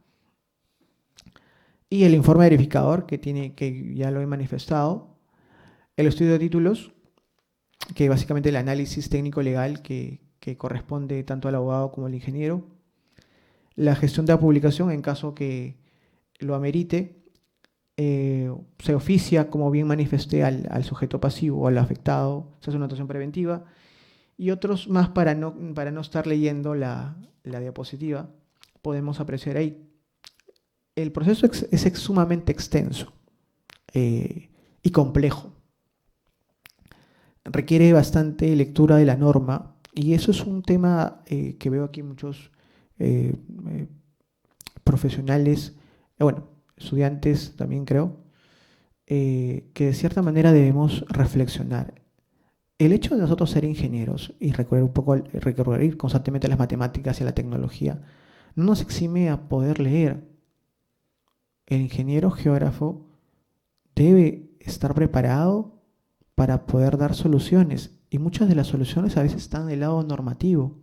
Y el informe verificador que ya lo he manifestado. El estudio de títulos, que básicamente el análisis técnico legal que corresponde tanto al abogado como al ingeniero. La gestión de la publicación en caso que lo amerite. Se oficia, como bien manifesté, al sujeto pasivo o al afectado, se hace una notación preventiva, y otros más para no estar leyendo la diapositiva, podemos apreciar ahí. El proceso es sumamente extenso y complejo. Requiere bastante lectura de la norma, y eso es un tema que veo aquí muchos profesionales, estudiantes también creo, que de cierta manera debemos reflexionar. El hecho de nosotros ser ingenieros y recurrir constantemente a las matemáticas y a la tecnología no nos exime a poder leer. El ingeniero geógrafo debe estar preparado para poder dar soluciones, y muchas de las soluciones a veces están del lado normativo.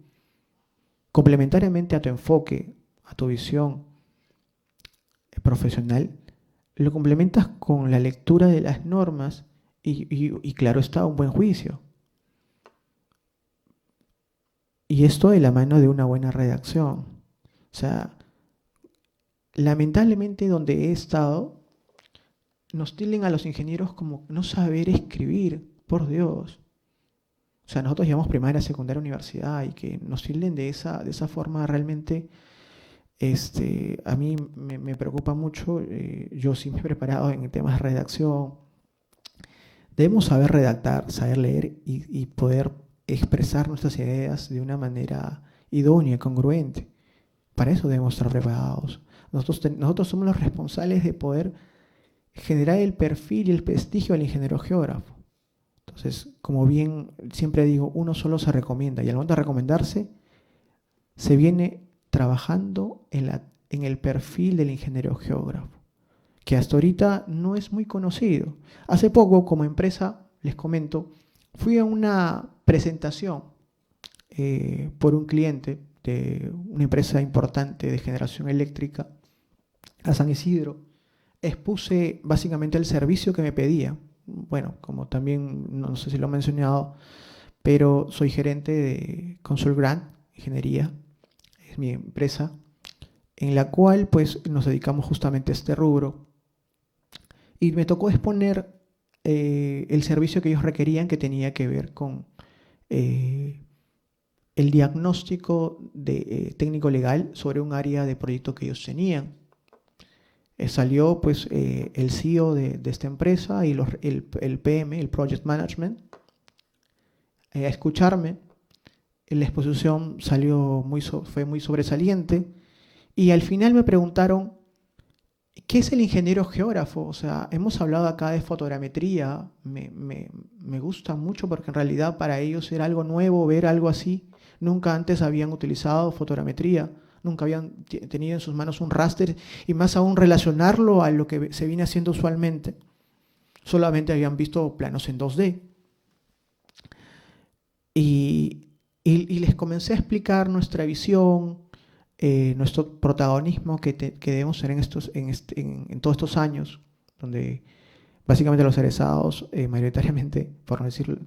Complementariamente a tu enfoque, a tu visión profesional, lo complementas con la lectura de las normas y claro está, un buen juicio. Y esto de la mano de una buena redacción. O sea, lamentablemente donde he estado, nos tilden a los ingenieros como no saber escribir, por Dios. O sea, nosotros llevamos primaria, secundaria, universidad, y que nos tilden de esa forma realmente... a mí me preocupa mucho. Yo sí me he preparado en temas de redacción. Debemos saber redactar, saber leer y poder expresar nuestras ideas de una manera idónea, congruente. Para eso debemos estar preparados. Nosotros somos los responsables de poder generar el perfil y el prestigio del ingeniero geógrafo. Entonces, como bien siempre digo, uno solo se recomienda, y al momento de recomendarse, se viene trabajando en el perfil del ingeniero geógrafo, que hasta ahorita no es muy conocido. Hace poco, como empresa, les comento, fui a una presentación por un cliente de una empresa importante de generación eléctrica a San Isidro. Expuse básicamente el servicio que me pedía. Bueno, como también, no sé si lo he mencionado, pero soy gerente de Consult Grant Ingeniería, es mi empresa, en la cual pues nos dedicamos justamente a este rubro. Y me tocó exponer el servicio que ellos requerían, que tenía que ver con el diagnóstico técnico legal sobre un área de proyecto que ellos tenían. Salió pues el CEO de esta empresa y el PM, el Project Management, a escucharme. La exposición fue muy sobresaliente, y al final me preguntaron, ¿qué es el ingeniero geógrafo? O sea, hemos hablado acá de fotogrametría, me gusta mucho porque en realidad para ellos era algo nuevo ver algo así. Nunca antes habían utilizado fotogrametría, nunca habían tenido en sus manos un raster, y más aún relacionarlo a lo que se viene haciendo usualmente. Solamente habían visto planos en 2D. Y les comencé a explicar nuestra visión, nuestro protagonismo que debemos tener en todos estos años, donde básicamente los egresados, mayoritariamente, por no decir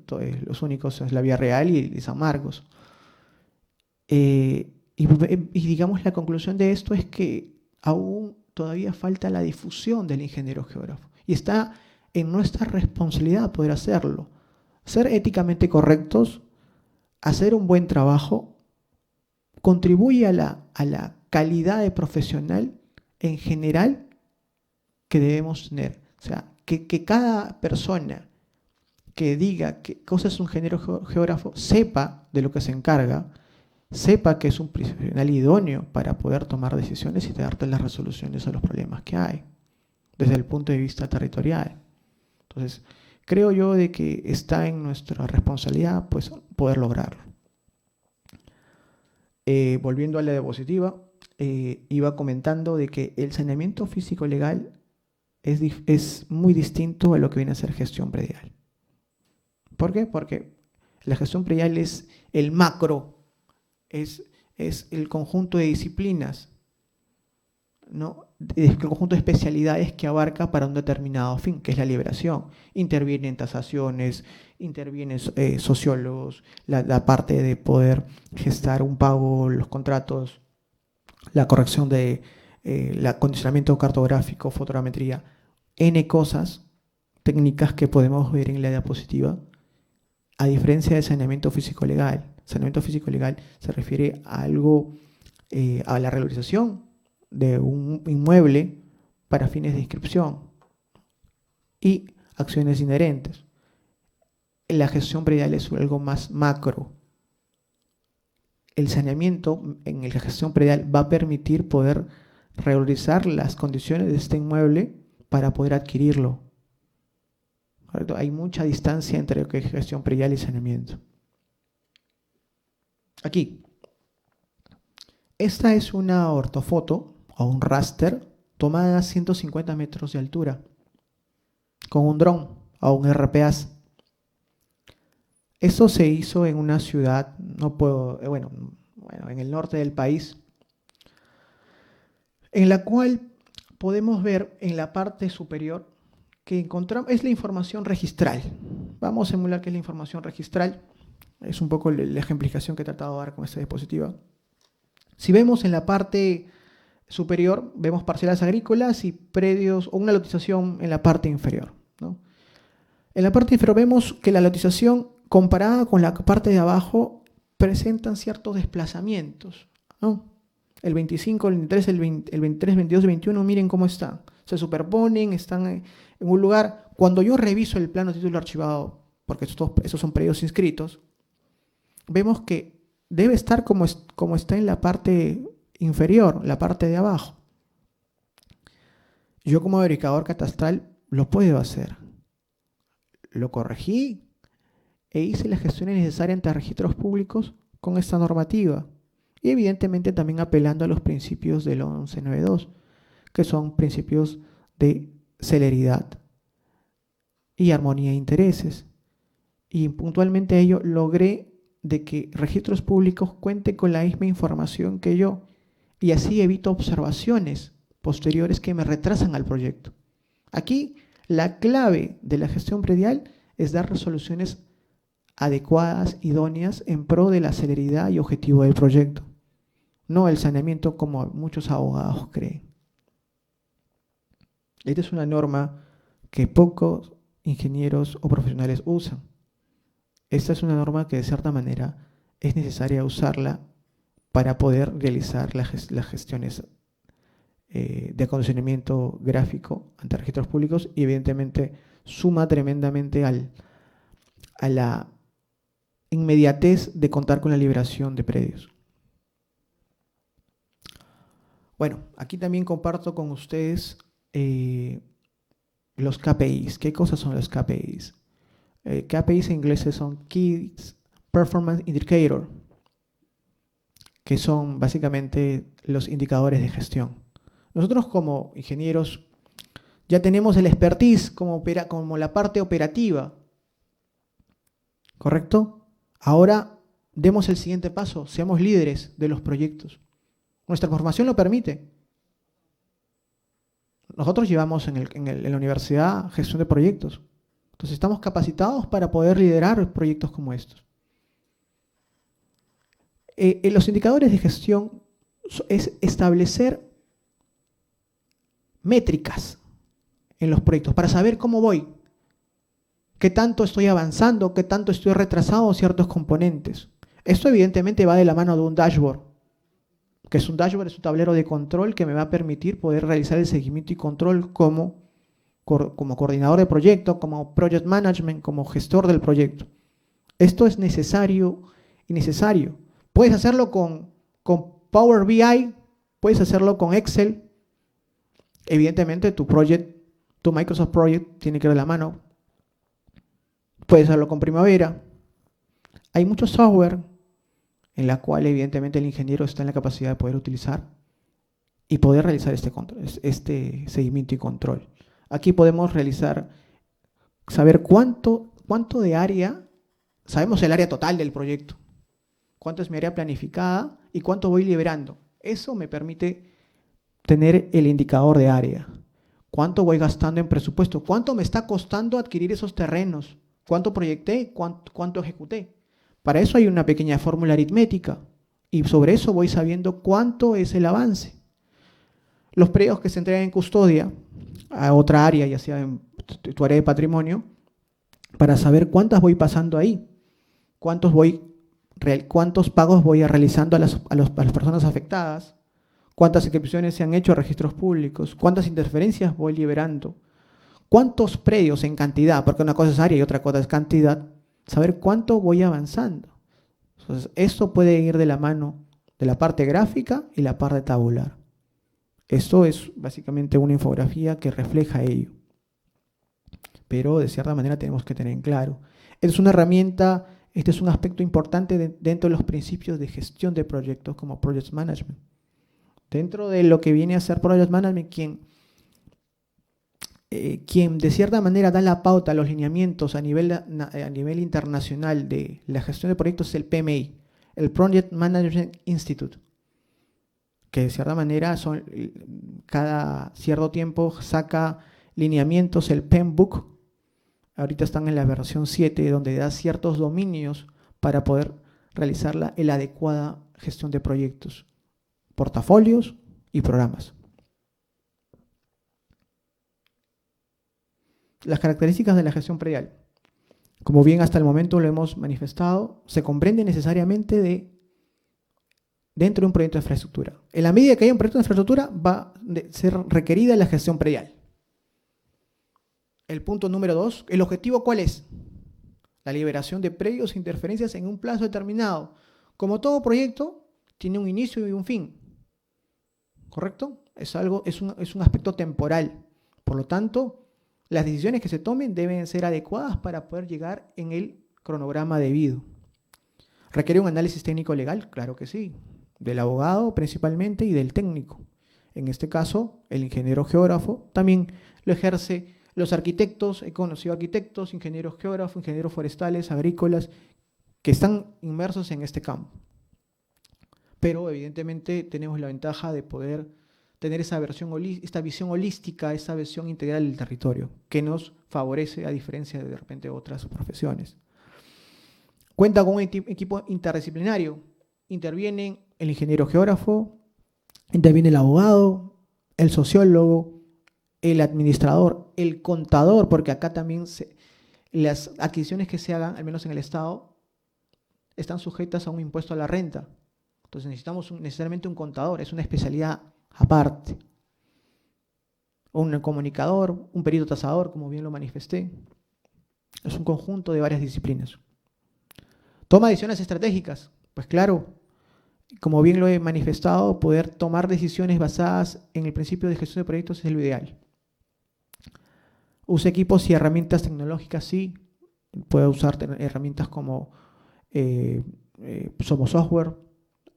los únicos, es la Vía Real y San Marcos. Y digamos, la conclusión de esto es que aún todavía falta la difusión del ingeniero geógrafo, y está en nuestra responsabilidad poder hacerlo, ser éticamente correctos, hacer un buen trabajo, contribuye a la calidad de profesional en general que debemos tener. O sea, que cada persona que diga qué cosa es un ingeniero geógrafo sepa de lo que se encarga, sepa que es un profesional idóneo para poder tomar decisiones y darte las resoluciones a los problemas que hay desde el punto de vista territorial. Entonces, creo yo de que está en nuestra responsabilidad pues poder lograrlo. Volviendo a la diapositiva, iba comentando de que el saneamiento físico legal es muy distinto a lo que viene a ser gestión predial. ¿Por qué? Porque La gestión predial es el macro, es el conjunto de disciplinas, ¿no? El conjunto de especialidades que abarca para un determinado fin, que es la liberación. Intervienen tasaciones, intervienen sociólogos, la parte de poder gestar un pago, los contratos, la corrección de el acondicionamiento cartográfico, fotogrametría, N cosas técnicas que podemos ver en la diapositiva, a diferencia de saneamiento físico-legal. Saneamiento físico-legal se refiere a algo, a la regularización de un inmueble para fines de inscripción y acciones inherentes. La gestión predial es algo más macro. El saneamiento en la gestión predial va a permitir poder regularizar las condiciones de este inmueble para poder adquirirlo. ¿Correcto? Hay mucha distancia entre lo que es gestión predial y saneamiento. Aquí. Esta es una ortofoto o un raster tomada a 150 metros de altura con un dron o un RPAS. Esto se hizo en una ciudad, en el norte del país, en la cual podemos ver en la parte superior que encontramos, es la información registral. Vamos a emular qué es la información registral. Es un poco la ejemplificación que he tratado de dar con esta diapositiva. Si vemos en la parte superior, vemos parcelas agrícolas y predios o una lotización en la parte inferior, ¿no? En la parte inferior vemos que la lotización comparada con la parte de abajo presentan ciertos desplazamientos, ¿no? El 25, el 23, el 23, 22 y 21, miren cómo están. Se superponen, están en un lugar. Cuando yo reviso el plano título archivado, porque estos son predios inscritos, vemos que debe estar como está en la parte inferior, la parte de abajo. Yo como verificador catastral lo puedo hacer. Lo corregí e hice las gestiones necesarias ante registros públicos con esta normativa. Y evidentemente también apelando a los principios del 1192, que son principios de celeridad y armonía de intereses. Y puntualmente a ello logré de que registros públicos cuenten con la misma información que yo y así evito observaciones posteriores que me retrasan al proyecto. Aquí la clave de la gestión predial es dar resoluciones adecuadas, idóneas, en pro de la celeridad y objetivo del proyecto, no el saneamiento como muchos abogados creen. Esta es una norma que pocos ingenieros o profesionales usan. Esta es una norma que de cierta manera es necesaria usarla para poder realizar las gestiones de acondicionamiento gráfico ante registros públicos y evidentemente suma tremendamente a la inmediatez de contar con la liberación de predios. Bueno, aquí también comparto con ustedes los KPIs. ¿Qué cosas son los KPIs? KPIs en inglés son Key Performance Indicator, que son básicamente los indicadores de gestión. Nosotros como ingenieros ya tenemos el expertise como la parte operativa, ¿correcto? Ahora demos el siguiente paso, seamos líderes de los proyectos. Nuestra formación lo permite. Nosotros llevamos en la universidad gestión de proyectos. Entonces estamos capacitados para poder liderar proyectos como estos. Los indicadores de gestión es establecer métricas en los proyectos para saber cómo voy, qué tanto estoy avanzando, qué tanto estoy retrasado en ciertos componentes. Esto evidentemente va de la mano de un dashboard, que es un dashboard, es un tablero de control que me va a permitir poder realizar el seguimiento y control como coordinador de proyecto, como project management, como gestor del proyecto. Esto es necesario y necesario. Puedes hacerlo con Power BI, puedes hacerlo con Excel. Evidentemente tu Microsoft Project tiene que ir de la mano. Puedes hacerlo con Primavera. Hay mucho software en la cual evidentemente el ingeniero está en la capacidad de poder utilizar y poder realizar este seguimiento y control. Aquí podemos saber cuánto de área Sabemos el área total del proyecto, cuánto es mi área planificada y cuánto voy liberando. Eso me permite tener el indicador de área. ¿Cuánto voy gastando en presupuesto? ¿Cuánto me está costando adquirir esos terrenos? ¿Cuánto proyecté? ¿Cuánto ejecuté? Para eso hay una pequeña fórmula aritmética y sobre eso voy sabiendo cuánto es el avance. Los predios que se entregan en custodia a otra área, ya sea en tu área de patrimonio, para saber cuántas voy pasando ahí, cuántos pagos voy realizando a las personas afectadas, cuántas inscripciones se han hecho a registros públicos, cuántas interferencias voy liberando, cuántos predios en cantidad, porque una cosa es área y otra cosa es cantidad, saber cuánto voy avanzando. Entonces, esto puede ir de la mano de la parte gráfica y la parte tabular. Esto es básicamente una infografía que refleja ello. Pero de cierta manera tenemos que tener en claro. Es una herramienta, este es un aspecto importante dentro de los principios de gestión de proyectos como Project Management. Dentro de lo que viene a ser Project Management, quien de cierta manera da la pauta a los lineamientos a nivel internacional de la gestión de proyectos es el PMI, el Project Management Institute, que de cierta manera cada cierto tiempo saca lineamientos, el PMBOK. Ahorita están en la versión 7, donde da ciertos dominios para poder realizar la adecuada gestión de proyectos, portafolios y programas. Las características de la gestión predial, como bien hasta el momento lo hemos manifestado, se comprende necesariamente dentro de un proyecto de infraestructura. En la medida que haya un proyecto de infraestructura, va a ser requerida la gestión predial. El punto número 2, ¿el objetivo cuál es? La liberación de predios e interferencias en un plazo determinado. Como todo proyecto, tiene un inicio y un fin. ¿Correcto? Es un aspecto temporal. Por lo tanto, las decisiones que se tomen deben ser adecuadas para poder llegar en el cronograma debido. ¿Requiere un análisis técnico legal? Claro que sí. Del abogado principalmente y del técnico. En este caso, el ingeniero geógrafo también lo ejerce. Los arquitectos, he conocido arquitectos, ingenieros geógrafos, ingenieros forestales, agrícolas, que están inmersos en este campo. Pero evidentemente tenemos la ventaja de poder tener esta visión holística, esta visión integral del territorio, que nos favorece a diferencia de repente otras profesiones. Cuenta con un equipo interdisciplinario. Intervienen el ingeniero geógrafo, interviene el abogado, el sociólogo, el administrador, el contador, porque acá también las adquisiciones que se hagan, al menos en el Estado, están sujetas a un impuesto a la renta. Entonces necesitamos necesariamente un contador, es una especialidad aparte. Un comunicador, un perito tasador, como bien lo manifesté. Es un conjunto de varias disciplinas. Toma decisiones estratégicas. Pues claro, como bien lo he manifestado, poder tomar decisiones basadas en el principio de gestión de proyectos es lo ideal. Usa equipos y herramientas tecnológicas, sí. Puede usar herramientas como Somo Software,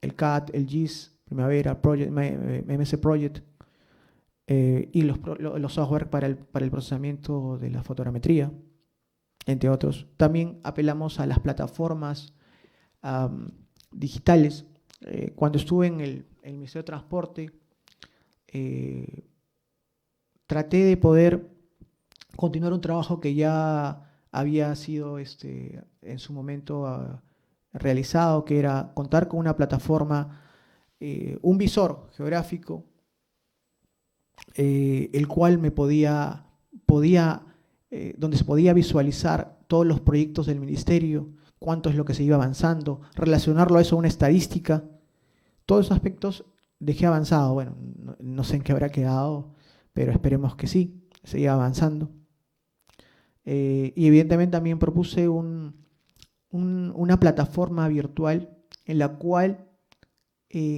el CAD, el GIS, Primavera, MS Project y los software para el procesamiento de la fotogrametría, entre otros. También apelamos a las plataformas digitales. Cuando estuve en el Ministerio de Transporte, traté de poder continuar un trabajo que ya había sido en su momento realizado, que era contar con una plataforma, un visor geográfico, el cual donde se podía visualizar todos los proyectos del ministerio, cuánto es lo que se iba avanzando, relacionarlo a eso a una estadística. Todos esos aspectos dejé avanzado. Bueno, no sé en qué habrá quedado, pero esperemos que sí, siga avanzando. Y evidentemente también propuse una plataforma virtual en la cual,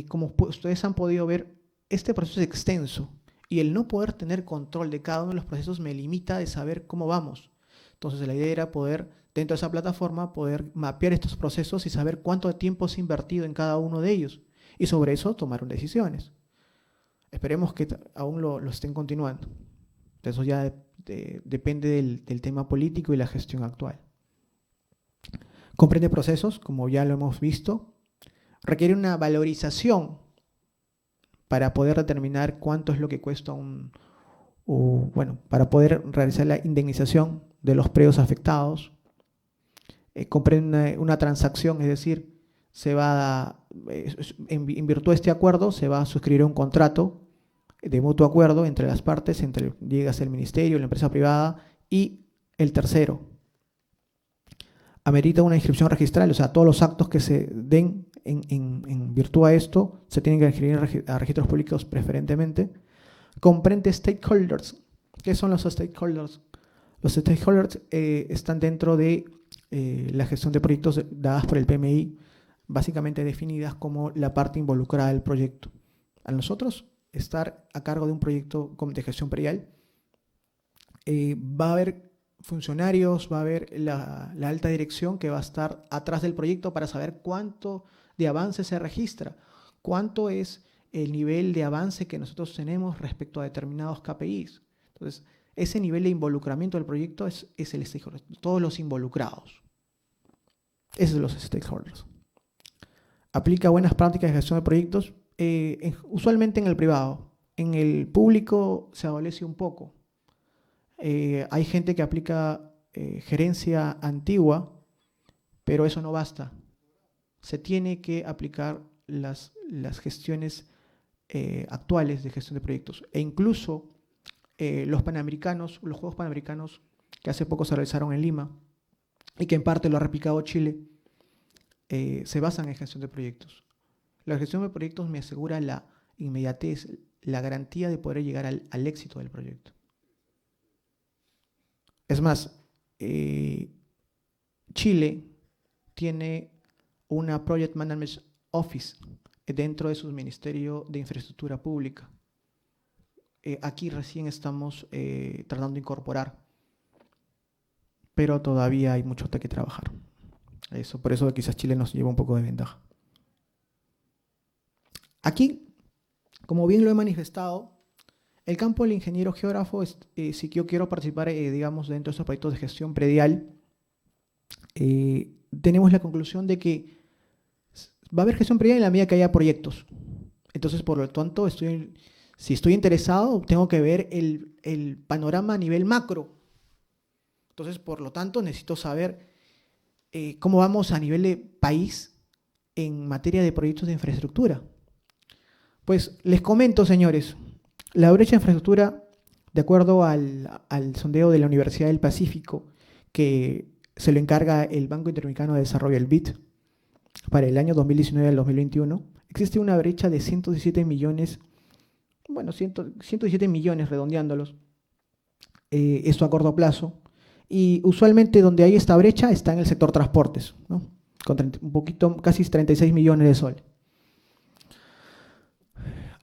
como ustedes han podido ver, este proceso es extenso y el no poder tener control de cada uno de los procesos me limita de saber cómo vamos. Entonces la idea era poder, dentro de esa plataforma, poder mapear estos procesos y saber cuánto tiempo se ha invertido en cada uno de ellos y sobre eso tomaron decisiones. Esperemos que aún lo estén continuando. Eso ya depende del tema político y la gestión actual. Comprende procesos, como ya lo hemos visto. Requiere una valorización para poder determinar cuánto es lo que cuesta para poder realizar la indemnización de los predios afectados. Comprende una transacción, es decir, en virtud de este acuerdo se va a suscribir un contrato de mutuo acuerdo entre las partes, llegas el ministerio, la empresa privada y el tercero. Amerita una inscripción registral, o sea, todos los actos que se den en virtud a esto se tienen que inscribir a registros públicos preferentemente. Comprende stakeholders. ¿Qué son los stakeholders? Los stakeholders están dentro de la gestión de proyectos dadas por el PMI, básicamente definidas como la parte involucrada del proyecto. A nosotros estar a cargo de un proyecto de gestión predial, va a haber funcionarios, va a haber la alta dirección que va a estar atrás del proyecto para saber cuánto de avance se registra, cuánto es el nivel de avance que nosotros tenemos respecto a determinados KPIs. Entonces, ese nivel de involucramiento del proyecto es el stakeholder, todos los involucrados. Esos son los stakeholders. Aplica buenas prácticas de gestión de proyectos, usualmente en el privado. En el público se adolece un poco. Hay gente que aplica gerencia antigua, pero eso no basta. Se tiene que aplicar las gestiones actuales de gestión de proyectos. E incluso los Juegos Panamericanos que hace poco se realizaron en Lima y que en parte lo ha replicado Chile, se basan en gestión de proyectos. La gestión de proyectos me asegura la inmediatez, la garantía de poder llegar al éxito del proyecto. Es más, Chile tiene una Project Management Office dentro de su Ministerio de Infraestructura Pública. Aquí recién estamos tratando de incorporar, pero todavía hay mucho que trabajar. Por eso quizás Chile nos lleva un poco de ventaja. Aquí, como bien lo he manifestado, el campo del ingeniero geógrafo, si yo quiero participar, digamos, dentro de estos proyectos de gestión predial, tenemos la conclusión de que va a haber gestión predial en la medida que haya proyectos. Entonces, por lo tanto, si estoy interesado, tengo que ver el panorama a nivel macro. Entonces, por lo tanto, necesito saber cómo vamos a nivel de país en materia de proyectos de infraestructura. Pues les comento, señores, la brecha de infraestructura, de acuerdo al sondeo de la Universidad del Pacífico, que se lo encarga el Banco Interamericano de Desarrollo, el BID, para el año 2019 al 2021, existe una brecha de 117 millones, 117 millones redondeándolos, esto a corto plazo, y usualmente donde hay esta brecha está en el sector transportes, ¿no? Con un poquito, casi 36 millones de soles.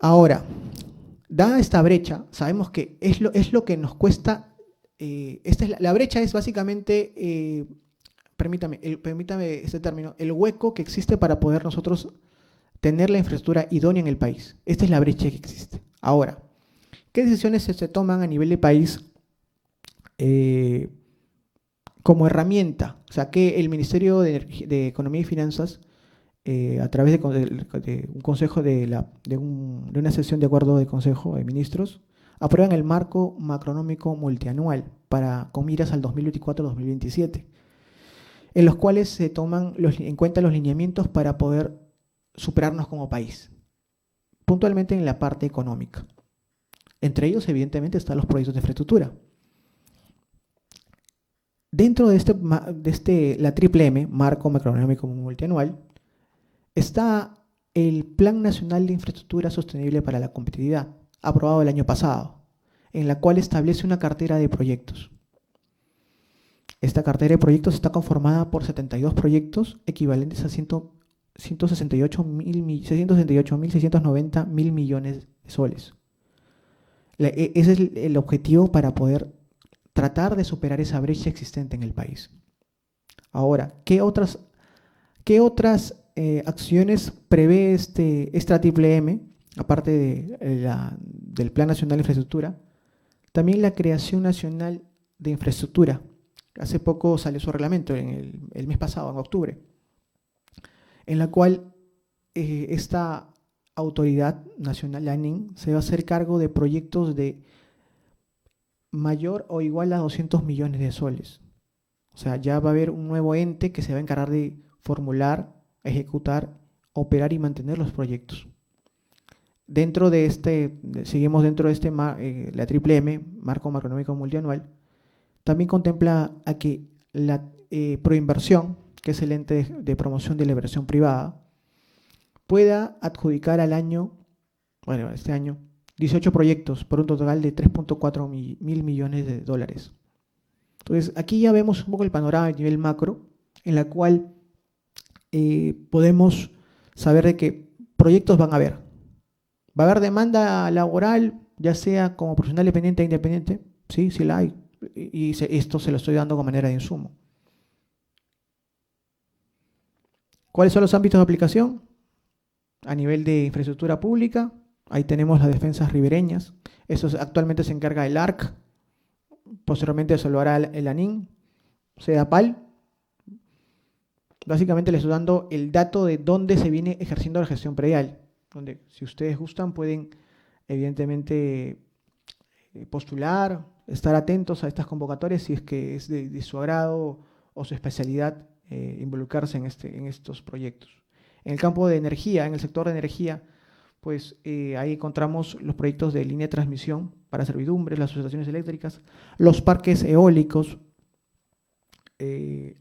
Ahora, dada esta brecha, sabemos que es lo que nos cuesta. La brecha es básicamente, permítame este término, el hueco que existe para poder nosotros tener la infraestructura idónea en el país. Esta es la brecha que existe. Ahora, ¿qué decisiones se toman a nivel de país como herramienta? O sea, que el Ministerio de Economía y Finanzas, a través de un consejo de una sesión de acuerdo de Consejo de Ministros, aprueban el marco macroeconómico multianual con miras al 2024-2027, en los cuales se toman en cuenta los lineamientos para poder superarnos como país, puntualmente en la parte económica. Entre ellos, evidentemente, están los proyectos de infraestructura. Dentro de la triple M, marco macroeconómico multianual, está el Plan Nacional de Infraestructura Sostenible para la Competitividad, aprobado el año pasado, en la cual establece una cartera de proyectos. Esta cartera de proyectos está conformada por 72 proyectos equivalentes a 668.690 mil millones de soles. Ese es el objetivo para poder tratar de superar esa brecha existente en el país. Ahora, ¿qué otras acciones prevé esta triple M, aparte del Plan Nacional de Infraestructura? También la creación nacional de infraestructura, hace poco salió su reglamento, el mes pasado, en octubre, en la cual esta autoridad nacional, la ANIN, se va a hacer cargo de proyectos de mayor o igual a 200 millones de soles. O sea, ya va a haber un nuevo ente que se va a encargar de formular, ejecutar, operar y mantener los proyectos. Dentro de seguimos dentro de la triple M, Marco Macroeconómico Multianual, también contempla a que la Proinversión, que es el ente de promoción de la inversión privada, pueda adjudicar al año, bueno, este año, 18 proyectos por un total de 3.4 mil millones de dólares. Entonces, aquí ya vemos un poco el panorama a nivel macro, en la cual podemos saber de que proyectos van a haber. Va a haber demanda laboral, ya sea como profesional dependiente e independiente, sí la hay, y esto se lo estoy dando como manera de insumo. ¿Cuáles son los ámbitos de aplicación? A nivel de infraestructura pública, ahí tenemos las defensas ribereñas, eso actualmente se encarga el ARC, posteriormente se lo hará el ANIN, CEDAPAL. Básicamente les estoy dando el dato de dónde se viene ejerciendo la gestión predial, donde si ustedes gustan pueden evidentemente postular, estar atentos a estas convocatorias si es que es de su agrado o su especialidad involucrarse en estos proyectos. En el campo de energía, en el sector de energía, pues ahí encontramos los proyectos de línea de transmisión para servidumbres, las subestaciones eléctricas, los parques eólicos,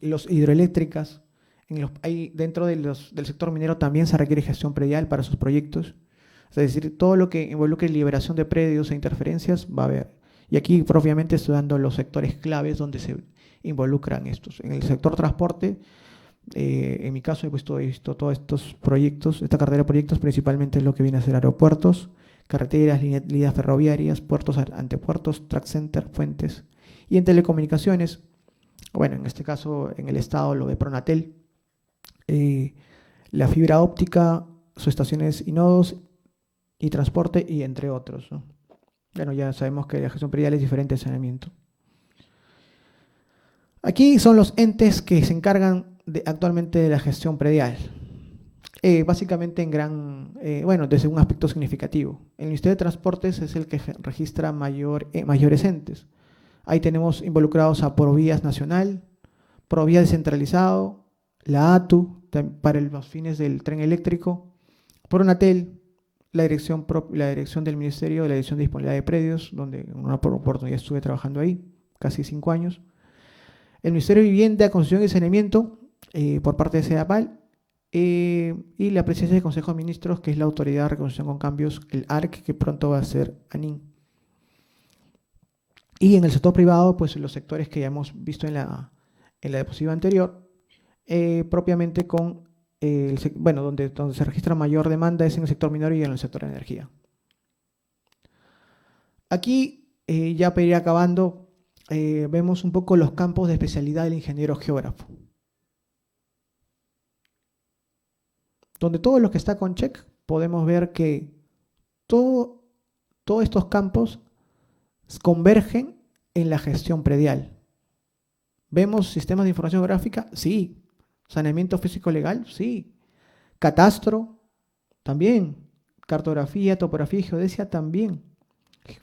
los hidroeléctricas. Dentro del sector minero también se requiere gestión predial para sus proyectos. Es decir, todo lo que involucre liberación de predios e interferencias va a haber. Y aquí propiamente estoy dando los sectores claves donde se involucran estos. En el sector transporte, en mi caso he visto todos estos proyectos, esta cartera de proyectos principalmente es lo que viene a ser aeropuertos, carreteras, líneas ferroviarias, puertos, antepuertos, track center, fuentes. Y en telecomunicaciones, bueno, en este caso en el estado lo de Pronatel, la fibra óptica, subestaciones y nodos y transporte y entre otros, ¿no? Bueno, ya sabemos que la gestión predial es diferente de saneamiento. Aquí son los entes que se encargan actualmente de la gestión predial. Básicamente desde un aspecto significativo. El Ministerio de Transportes es el que registra mayores entes. Ahí tenemos involucrados a Provías Nacional, Provías Descentralizado, la ATU para los fines del tren eléctrico, Pronatel, la dirección del Ministerio de la Dirección de Disponibilidad de Predios, donde en una oportunidad estuve trabajando ahí, casi 5 años. El Ministerio de Vivienda, Construcción y Saneamiento, por parte de CEDAPAL, y la presidencia del Consejo de Ministros, que es la Autoridad de Reconstrucción con Cambios, el ARC, que pronto va a ser ANIN. Y en el sector privado, pues los sectores que ya hemos visto en la diapositiva anterior, propiamente con donde se registra mayor demanda es en el sector minero y en el sector de energía. Aquí, ya para ir acabando, vemos un poco los campos de especialidad del ingeniero geógrafo. Donde todo lo que está con check, podemos ver que todos estos campos convergen en la gestión predial. ¿Vemos sistemas de información geográfica? Sí. ¿Saneamiento físico legal? Sí. ¿Catastro? También. ¿Cartografía, topografía y geodesia? También.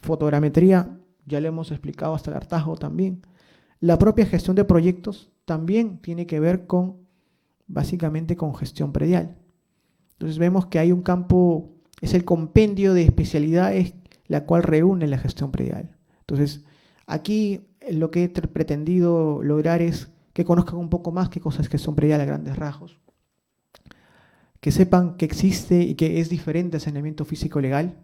¿Fotogrametría? Ya le hemos explicado hasta el hartazgo también. La propia gestión de proyectos también tiene que ver básicamente con gestión predial. Entonces vemos que hay un campo, es el compendio de especialidades la cual reúne la gestión predial. Entonces, aquí lo que he pretendido lograr es que conozcan un poco más qué cosas es gestión predial a grandes rasgos, que sepan que existe y que es diferente al saneamiento físico legal.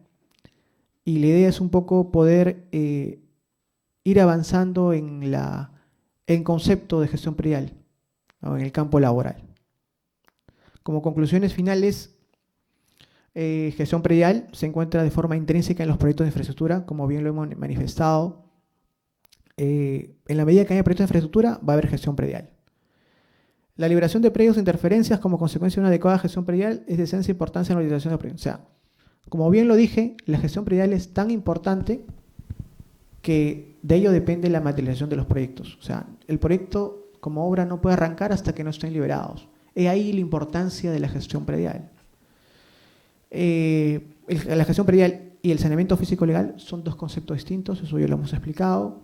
Y la idea es un poco poder ir avanzando en concepto de gestión predial, ¿no?, en el campo laboral. Como conclusiones finales, gestión predial se encuentra de forma intrínseca en los proyectos de infraestructura, como bien lo hemos manifestado. En la medida que haya proyectos de infraestructura, va a haber gestión predial. La liberación de predios e interferencias como consecuencia de una adecuada gestión predial es de esencia e importancia en la utilización de predios. O sea, como bien lo dije, la gestión predial es tan importante que de ello depende la materialización de los proyectos. O sea, el proyecto como obra no puede arrancar hasta que no estén liberados. Es ahí la importancia de la gestión predial. La gestión predial y el saneamiento físico-legal son dos conceptos distintos, eso ya lo hemos explicado.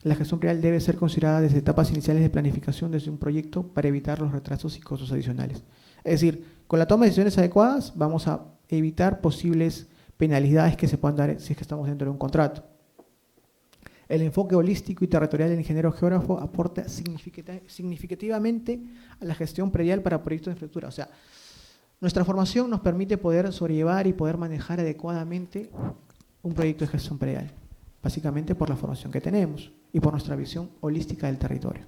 La gestión predial debe ser considerada desde etapas iniciales de planificación desde un proyecto para evitar los retrasos y costos adicionales. Es decir, con la toma de decisiones adecuadas vamos a evitar posibles penalidades que se puedan dar si es que estamos dentro de un contrato. El enfoque holístico y territorial del ingeniero geógrafo aporta significativamente a la gestión predial para proyectos de infraestructura. O sea, nuestra formación nos permite poder sobrellevar y poder manejar adecuadamente un proyecto de gestión predial, básicamente por la formación que tenemos y por nuestra visión holística del territorio.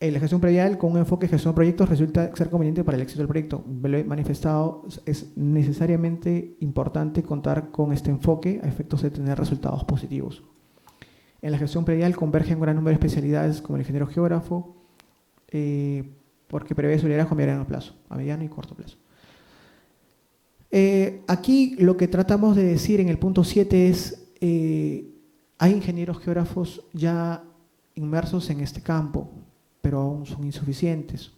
La gestión predial con un enfoque de gestión de proyectos resulta ser conveniente para el éxito del proyecto. Lo he manifestado, es necesariamente importante contar con este enfoque a efectos de tener resultados positivos. En la gestión predial convergen un gran número de especialidades como el ingeniero geógrafo, porque prevé su liderazgo a mediano plazo, a mediano y corto plazo. Aquí lo que tratamos de decir en el punto 7 es, hay ingenieros geógrafos ya inmersos en este campo, pero aún son insuficientes.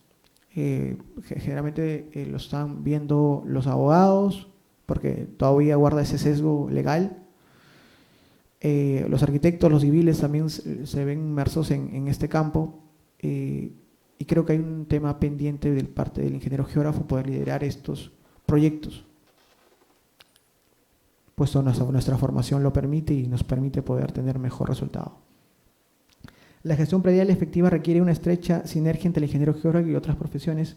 Generalmente lo están viendo los abogados, porque todavía guarda ese sesgo legal. Los arquitectos, los civiles también se ven inmersos en este campo, y creo que hay un tema pendiente de parte del ingeniero geógrafo poder liderar estos proyectos, puesto nuestra formación lo permite y nos permite poder tener mejor resultado. La gestión predial efectiva requiere una estrecha sinergia entre el ingeniero geógrafo y otras profesiones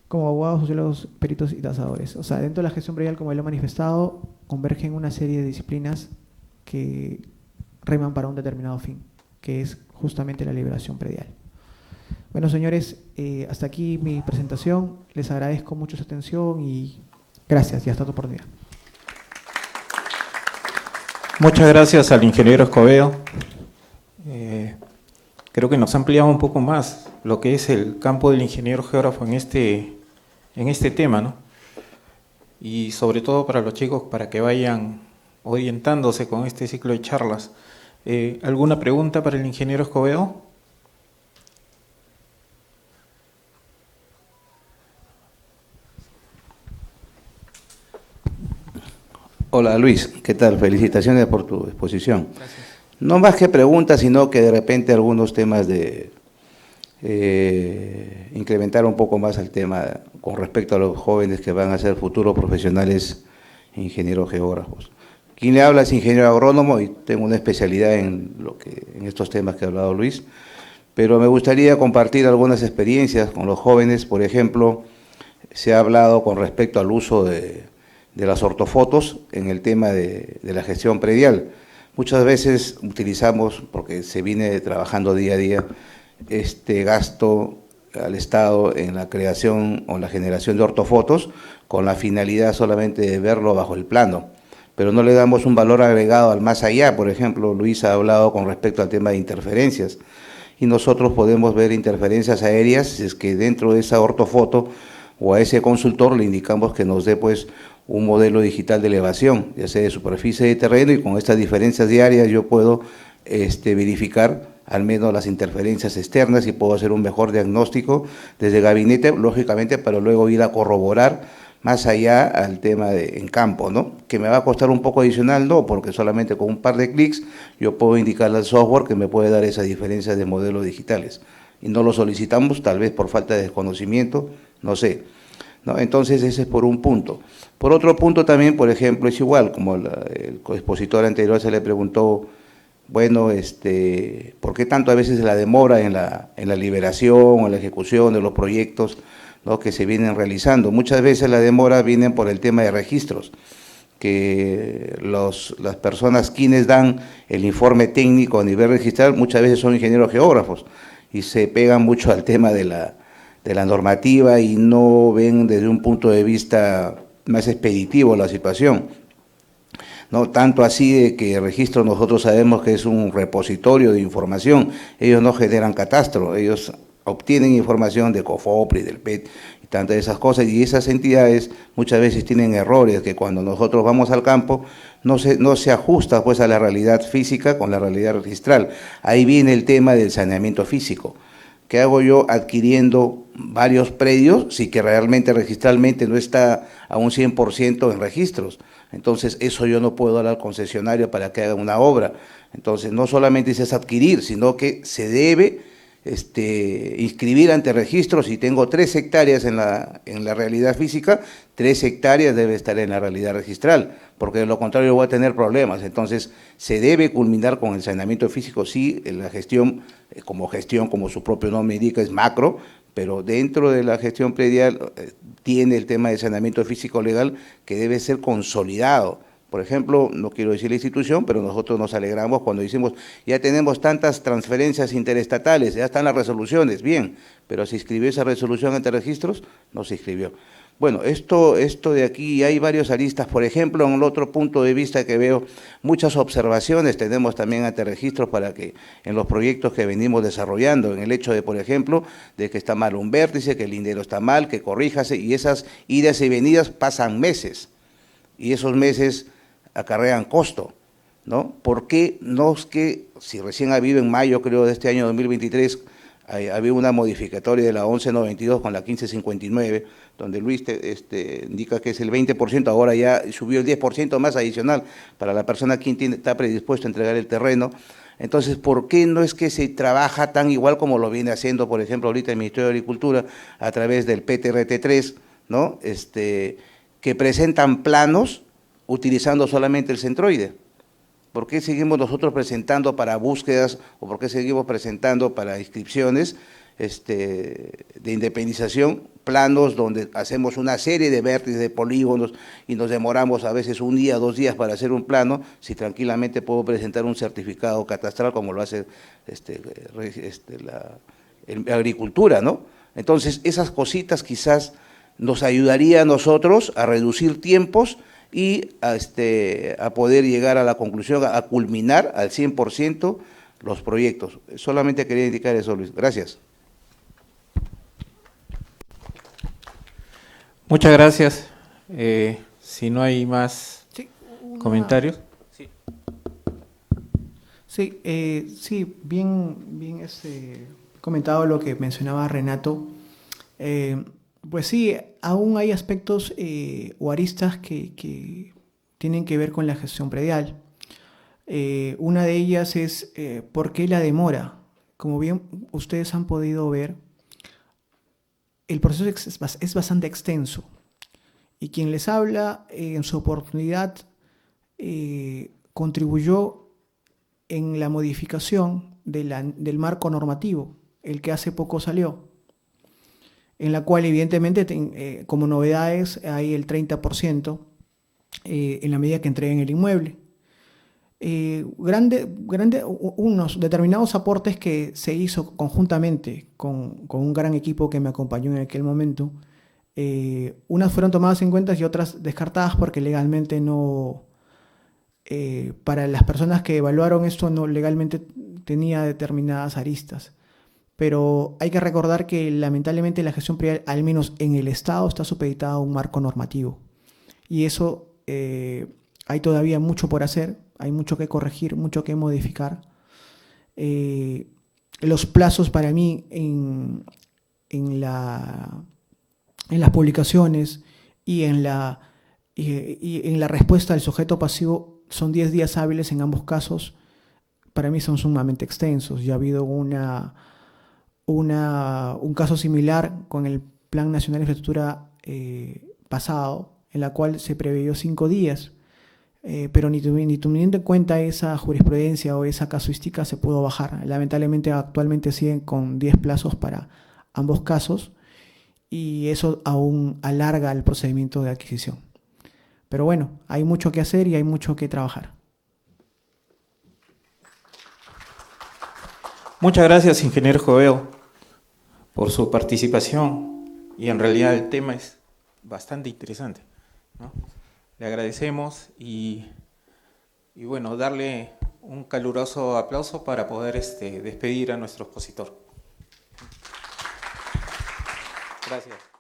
como abogados, sociólogos, peritos y tasadores. O sea, dentro de la gestión predial, como lo he manifestado, convergen una serie de disciplinas que reman para un determinado fin, que es justamente la liberación predial. Bueno, señores, hasta aquí mi presentación. Les agradezco mucho su atención y gracias, y hasta otra oportunidad. Muchas gracias al ingeniero Escobedo. Creo que nos ha ampliado un poco más lo que es el campo del ingeniero geógrafo en este tema, ¿no? Y sobre todo para los chicos, para que vayan orientándose con este ciclo de charlas. ¿Alguna pregunta para el ingeniero Escobedo? Hola Luis, ¿qué tal? Felicitaciones por tu exposición. Gracias. No más que preguntas, sino que de repente algunos temas de incrementar un poco más el tema con respecto a los jóvenes que van a ser futuros profesionales ingenieros geógrafos. Quien le habla es ingeniero agrónomo y tengo una especialidad en estos temas que ha hablado Luis, pero me gustaría compartir algunas experiencias con los jóvenes. Por ejemplo, se ha hablado con respecto al uso de las ortofotos en el tema de la gestión predial. Muchas veces utilizamos, porque se viene trabajando día a día, este gasto al Estado en la creación o la generación de ortofotos con la finalidad solamente de verlo bajo el plano, pero no le damos un valor agregado al más allá. Por ejemplo, Luis ha hablado con respecto al tema de interferencias, y nosotros podemos ver interferencias aéreas si es que dentro de esa ortofoto o a ese consultor le indicamos que nos dé pues un modelo digital de elevación, ya sea de superficie de terreno, y con estas diferencias diarias yo puedo verificar al menos las interferencias externas y puedo hacer un mejor diagnóstico desde gabinete, lógicamente, para luego ir a corroborar más allá al tema en campo, ¿no? Que me va a costar un poco adicional, no, porque solamente con un par de clics yo puedo indicarle al software que me puede dar esas diferencias de modelos digitales, y no lo solicitamos tal vez por falta de desconocimiento, no sé, ¿no? Entonces ese es por un punto. Por otro punto también, por ejemplo, es igual, como el expositor anterior se le preguntó, bueno, ¿por qué tanto a veces la demora en la liberación o en la ejecución de los proyectos, ¿no?, que se vienen realizando? Muchas veces la demora viene por el tema de registros, que las personas quienes dan el informe técnico a nivel registral muchas veces son ingenieros geógrafos y se pegan mucho al tema de la normativa y no ven desde un punto de vista más expeditivo la situación, ¿no? Tanto así de que el registro nosotros sabemos que es un repositorio de información, ellos no generan catastro, ellos obtienen información de COFOPRI, del PET, y tantas de esas cosas, y esas entidades muchas veces tienen errores que cuando nosotros vamos al campo no se ajusta pues a la realidad física con la realidad registral. Ahí viene el tema del saneamiento físico. ¿Qué hago yo adquiriendo varios predios si que realmente registralmente no está a un 100% en registros? Entonces eso yo no puedo dar al concesionario para que haga una obra. Entonces no solamente es adquirir, sino que se debe inscribir ante registros. Si tengo 3 hectáreas en la realidad física, 3 hectáreas debe estar en la realidad registral, porque de lo contrario voy a tener problemas. Entonces se debe culminar con el saneamiento físico, sí, la gestión, como su propio nombre indica, es macro, pero dentro de la gestión predial tiene el tema de saneamiento físico legal que debe ser consolidado. Por ejemplo, no quiero decir la institución, pero nosotros nos alegramos cuando decimos, ya tenemos tantas transferencias interestatales, ya están las resoluciones, bien, pero ¿se inscribió esa resolución ante registros? No se inscribió. Bueno, esto de aquí, hay varios aristas. Por ejemplo, en el otro punto de vista que veo, muchas observaciones tenemos también ante registros para que en los proyectos que venimos desarrollando, en el hecho de, por ejemplo, de que está mal un vértice, que el lindero está mal, que corríjase, y esas idas y venidas pasan meses, y esos meses acarrean costo, ¿no? ¿Por qué no es que, si recién ha habido en mayo, creo, de este año 2023, había una modificatoria de la 1192 con la 1559, donde Luis indica que es el 20%, ahora ya subió el 10% más adicional para la persona quien está predispuesto a entregar el terreno? Entonces, ¿por qué no es que se trabaja tan igual como lo viene haciendo, por ejemplo, ahorita el Ministerio de Agricultura, a través del PTRT3, ¿no? Que presentan planos utilizando solamente el centroide? ¿Por qué seguimos nosotros presentando para búsquedas o por qué seguimos presentando para inscripciones de independización planos donde hacemos una serie de vértices, de polígonos, y nos demoramos a veces 1 día, 2 días para hacer un plano, si tranquilamente puedo presentar un certificado catastral como lo hace la agricultura, ¿no? Entonces, esas cositas quizás nos ayudaría a nosotros a reducir tiempos y a poder llegar a la conclusión, a culminar al 100% los proyectos. Solamente quería indicar eso, Luis. Gracias. Muchas gracias. Si no hay más comentarios. Sí, bien comentado lo que mencionaba Renato. Pues sí, aún hay aspectos o aristas que tienen que ver con la gestión predial. Una de ellas es ¿por qué la demora? Como bien ustedes han podido ver, el proceso es bastante extenso, y quien les habla en su oportunidad contribuyó en la modificación del marco normativo, el que hace poco salió, en la cual evidentemente como novedades hay el 30% en la medida que entreguen el inmueble. Unos determinados aportes que se hizo conjuntamente con un gran equipo que me acompañó en aquel momento, unas fueron tomadas en cuenta y otras descartadas porque legalmente no, para las personas que evaluaron esto, no legalmente tenía determinadas aristas. Pero hay que recordar que lamentablemente la gestión predial, al menos en el Estado, está supeditada a un marco normativo, y eso hay todavía mucho por hacer, hay mucho que corregir, mucho que modificar. Los plazos para mí en las publicaciones y en la respuesta del sujeto pasivo son 10 días hábiles en ambos casos. Para mí son sumamente extensos. Ya ha habido un caso similar con el Plan Nacional de Infraestructura pasado, en la cual se preveyó 5 días. Pero ni teniendo en cuenta esa jurisprudencia o esa casuística se pudo bajar. Lamentablemente actualmente siguen con 10 plazos para ambos casos, y eso aún alarga el procedimiento de adquisición. Pero bueno, hay mucho que hacer y hay mucho que trabajar. Muchas gracias, ingeniero Escobedo, por su participación, y en realidad el tema es bastante interesante, ¿no? Le agradecemos y bueno, darle un caluroso aplauso para poder despedir a nuestro expositor. Gracias.